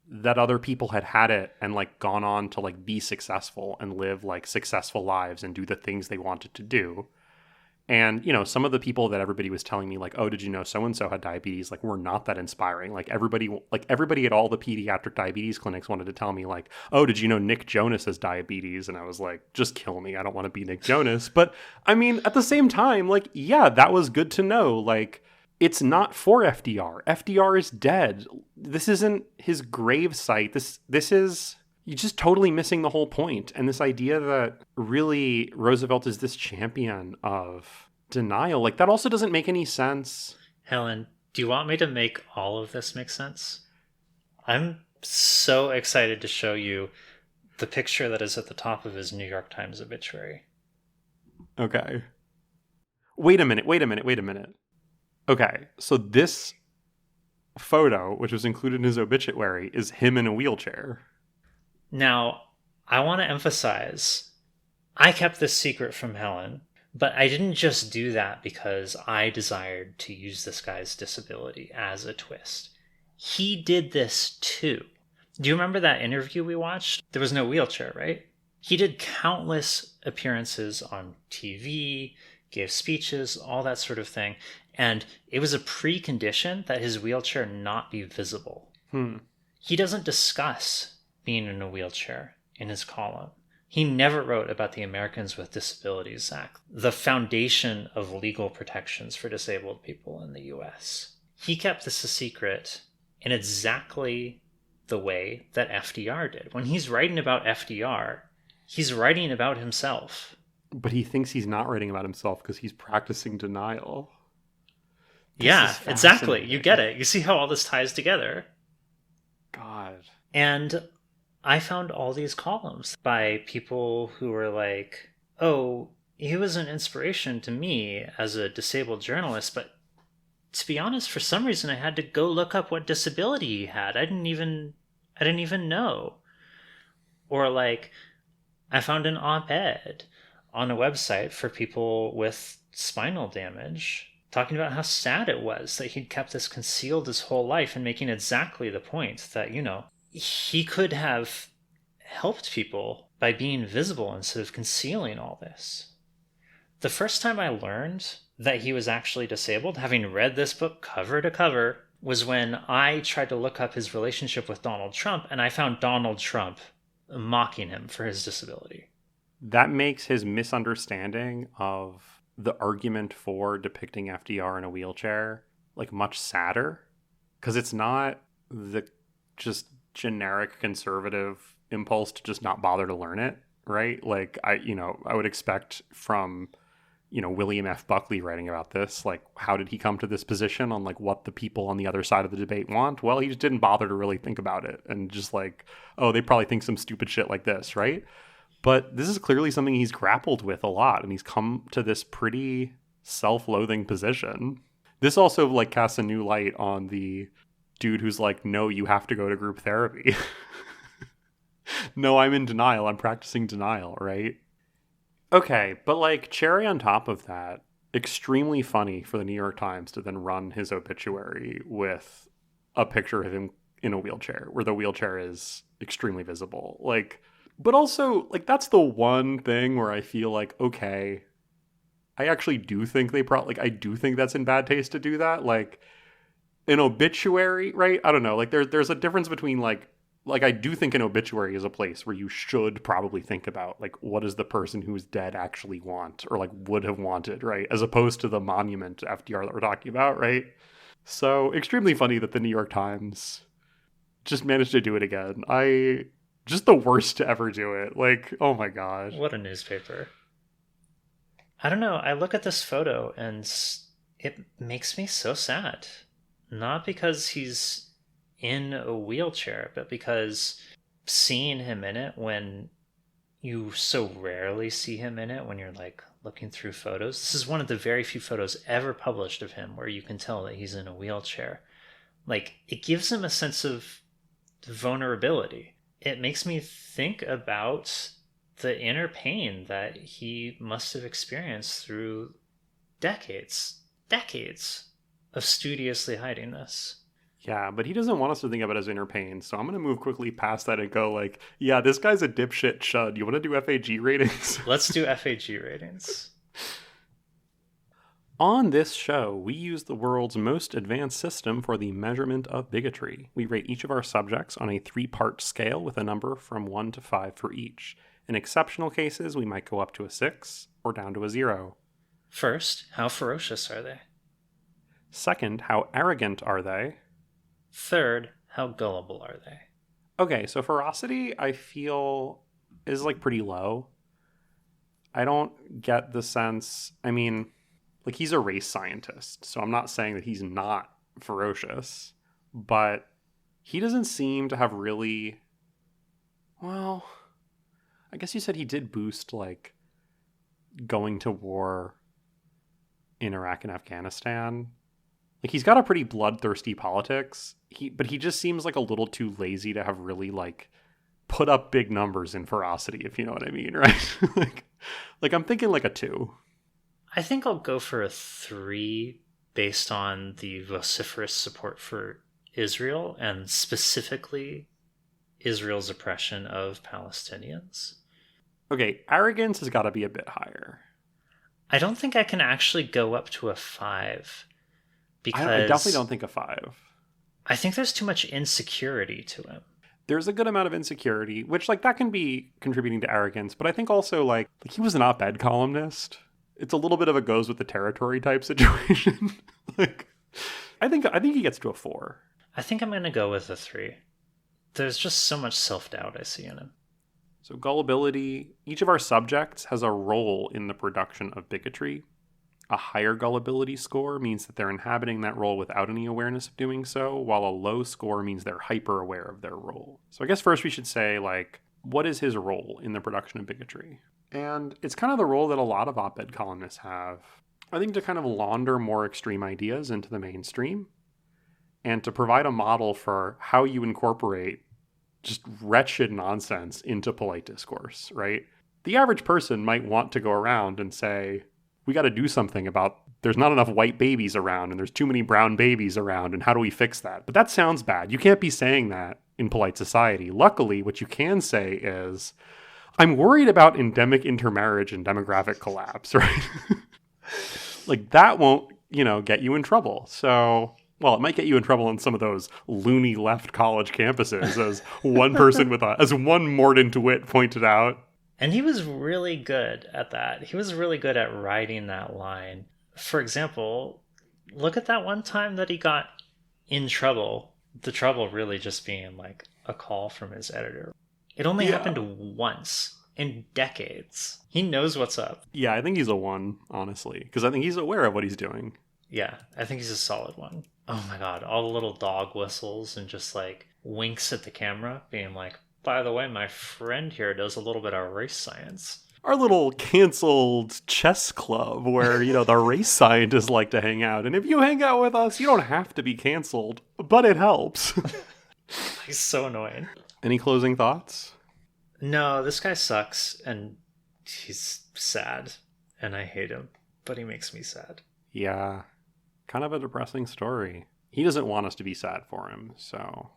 that other people had it and, like, gone on to, like, be successful and live, like, successful lives and do the things they wanted to do. And, you know, some of the people that everybody was telling me, like, oh, did you know so-and-so had diabetes, like, were not that inspiring. Like, everybody at all the pediatric diabetes clinics wanted to tell me, like, oh, did you know Nick Jonas has diabetes? And I was like, just kill me. I don't want to be Nick Jonas. But, I mean, at the same time, like, yeah, that was good to know. Like, it's not for FDR. FDR is dead. This isn't his grave site. This is... You're just totally missing the whole point. And this idea that really Roosevelt is this champion of denial, like, that also doesn't make any sense. Helen, do you want me to make all of this make sense? I'm so excited to show you the picture that is at the top of his New York Times obituary. Okay. Wait a minute. Okay, so this photo, which was included in his obituary, is him in a wheelchair. Now, I want to emphasize, I kept this secret from Helen, but I didn't just do that because I desired to use this guy's disability as a twist. He did this too. Do you remember that interview we watched? There was no wheelchair, right? He did countless appearances on TV, gave speeches, all that sort of thing, and it was a precondition that his wheelchair not be visible. He doesn't discuss being in a wheelchair in his column. He never wrote about the Americans with Disabilities Act, the foundation of legal protections for disabled people in the US. He kept this a secret in exactly the way that FDR did. When he's writing about FDR, he's writing about himself. But he thinks he's not writing about himself because he's practicing denial. Yeah, exactly. You get it. You see how all this ties together. God. And I found all these columns by people who were like, oh, he was an inspiration to me as a disabled journalist, but to be honest, for some reason I had to go look up what disability he had. I didn't even know. Or like, I found an op-ed on a website for people with spinal damage talking about how sad it was that he'd kept this concealed his whole life, and making exactly the point that, you know, he could have helped people by being visible instead of concealing all this. The first time I learned that he was actually disabled, having read this book cover to cover, was when I tried to look up his relationship with Donald Trump, and I found Donald Trump mocking him for his disability. That makes his misunderstanding of the argument for depicting FDR in a wheelchair like much sadder, because it's not the just generic conservative impulse to just not bother to learn it, right? Like I would expect from, William F. Buckley writing about this, like how did he come to this position on like what the people on the other side of the debate want? Well, he just didn't bother to really think about it and just like, oh, they probably think some stupid shit like this, right? But this is clearly something he's grappled with a lot, and he's come to this pretty self-loathing position. This also like casts a new light on the dude who's like, no, you have to go to group therapy. No, I'm in denial. I'm practicing denial, right? Okay, but like cherry on top of that, extremely funny for the New York Times to then run his obituary with a picture of him in a wheelchair, where the wheelchair is extremely visible. Like, but also, like, that's the one thing where I feel like, okay, I actually do think I do think that's in bad taste to do that. Like, an obituary, right? I don't know. Like, there's a difference between, like, I do think an obituary is a place where you should probably think about, like, what does the person who's dead actually want or, like, would have wanted, right? As opposed to the monument to FDR that we're talking about, right? So, extremely funny that the New York Times just managed to do it again. Just the worst to ever do it. Like, oh my gosh. What a newspaper. I don't know. I look at this photo and it makes me so sad. Not because he's in a wheelchair, but because seeing him in it when you so rarely see him in it when you're like looking through photos. This is one of the very few photos ever published of him where you can tell that he's in a wheelchair. Like, it gives him a sense of vulnerability. It makes me think about the inner pain that he must have experienced through decades of studiously hiding this. Yeah, but he doesn't want us to think of it as inner pain, so I'm going to move quickly past that and go like, yeah, this guy's a dipshit chud. You want to do FAG ratings? Let's do FAG ratings. On this show, we use the world's most advanced system for the measurement of bigotry. We rate each of our subjects on a 3-part scale with a number from 1 to 5 for each. In exceptional cases, we might go up to a 6 or down to a 0. First, how ferocious are they? Second, how arrogant are they? Third, how gullible are they? Okay, so ferocity, I feel, is like pretty low. I don't get the sense, I mean, like, he's a race scientist, so I'm not saying that he's not ferocious, but he doesn't seem to have really, well, I guess you said he did boost, like, going to war in Iraq and Afghanistan. Like, he's got a pretty bloodthirsty politics, but he just seems like a little too lazy to have really, like, put up big numbers in ferocity, if you know what I mean, right? like I'm thinking like a 2. I think I'll go for a 3 based on the vociferous support for Israel and specifically Israel's oppression of Palestinians. Okay, arrogance has got to be a bit higher. I don't think I can actually go up to a 5 because I definitely don't think a 5. I think there's too much insecurity to him. There's a good amount of insecurity, which like that can be contributing to arrogance, but I think also like he was an op-ed columnist. It's a little bit of a goes with the territory type situation. Like, I think he gets to a 4. I think I'm going to go with a 3. There's just so much self-doubt I see in him. So gullibility, each of our subjects has a role in the production of bigotry. A higher gullibility score means that they're inhabiting that role without any awareness of doing so, while a low score means they're hyper aware of their role. So I guess first we should say, like, what is his role in the production of bigotry? And it's kind of the role that a lot of op-ed columnists have. I think to kind of launder more extreme ideas into the mainstream and to provide a model for how you incorporate just wretched nonsense into polite discourse, right? The average person might want to go around and say, we got to do something about there's not enough white babies around and there's too many brown babies around, and how do we fix that? But that sounds bad. You can't be saying that in polite society. Luckily, what you can say is, I'm worried about endemic intermarriage and demographic collapse, right? Like, that won't, get you in trouble. So, well, it might get you in trouble on some of those loony left college campuses, as one person as one mordant wit pointed out. And he was really good at that. He was really good at writing that line. For example, look at that one time that he got in trouble. The trouble really just being like a call from his editor. It only happened once in decades. He knows what's up. Yeah, I think he's a 1, honestly, because I think he's aware of what he's doing. Yeah, I think he's a solid 1. Oh my god, all the little dog whistles and just like winks at the camera, being like, by the way, my friend here does a little bit of race science. Our little canceled chess club where, the race scientists like to hang out. And if you hang out with us, you don't have to be canceled, but it helps. He's so annoying. Any closing thoughts? No, this guy sucks, and he's sad, and I hate him, but he makes me sad. Yeah, kind of a depressing story. He doesn't want us to be sad for him, so,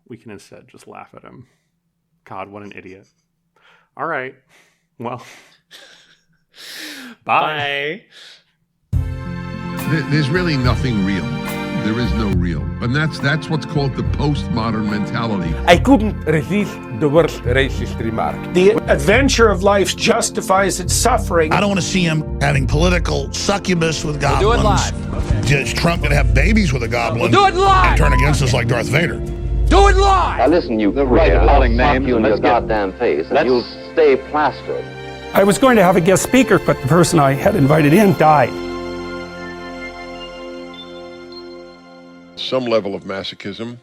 we can instead just laugh at him. God, what an idiot. All right, well, bye. There's really nothing real. There is no real. And that's what's called the postmodern mentality. I couldn't resist the worst racist remark. The adventure of life justifies its suffering. I don't want to see him having political succubus with goblins. do it live. Is Trump going to have babies with a goblin? We'll do it live. And turn against us like Darth Vader? Do it live! Now listen, you critter, I'll slap you in your goddamn face, and you'll stay plastered. I was going to have a guest speaker, but the person I had invited in died. Some level of masochism.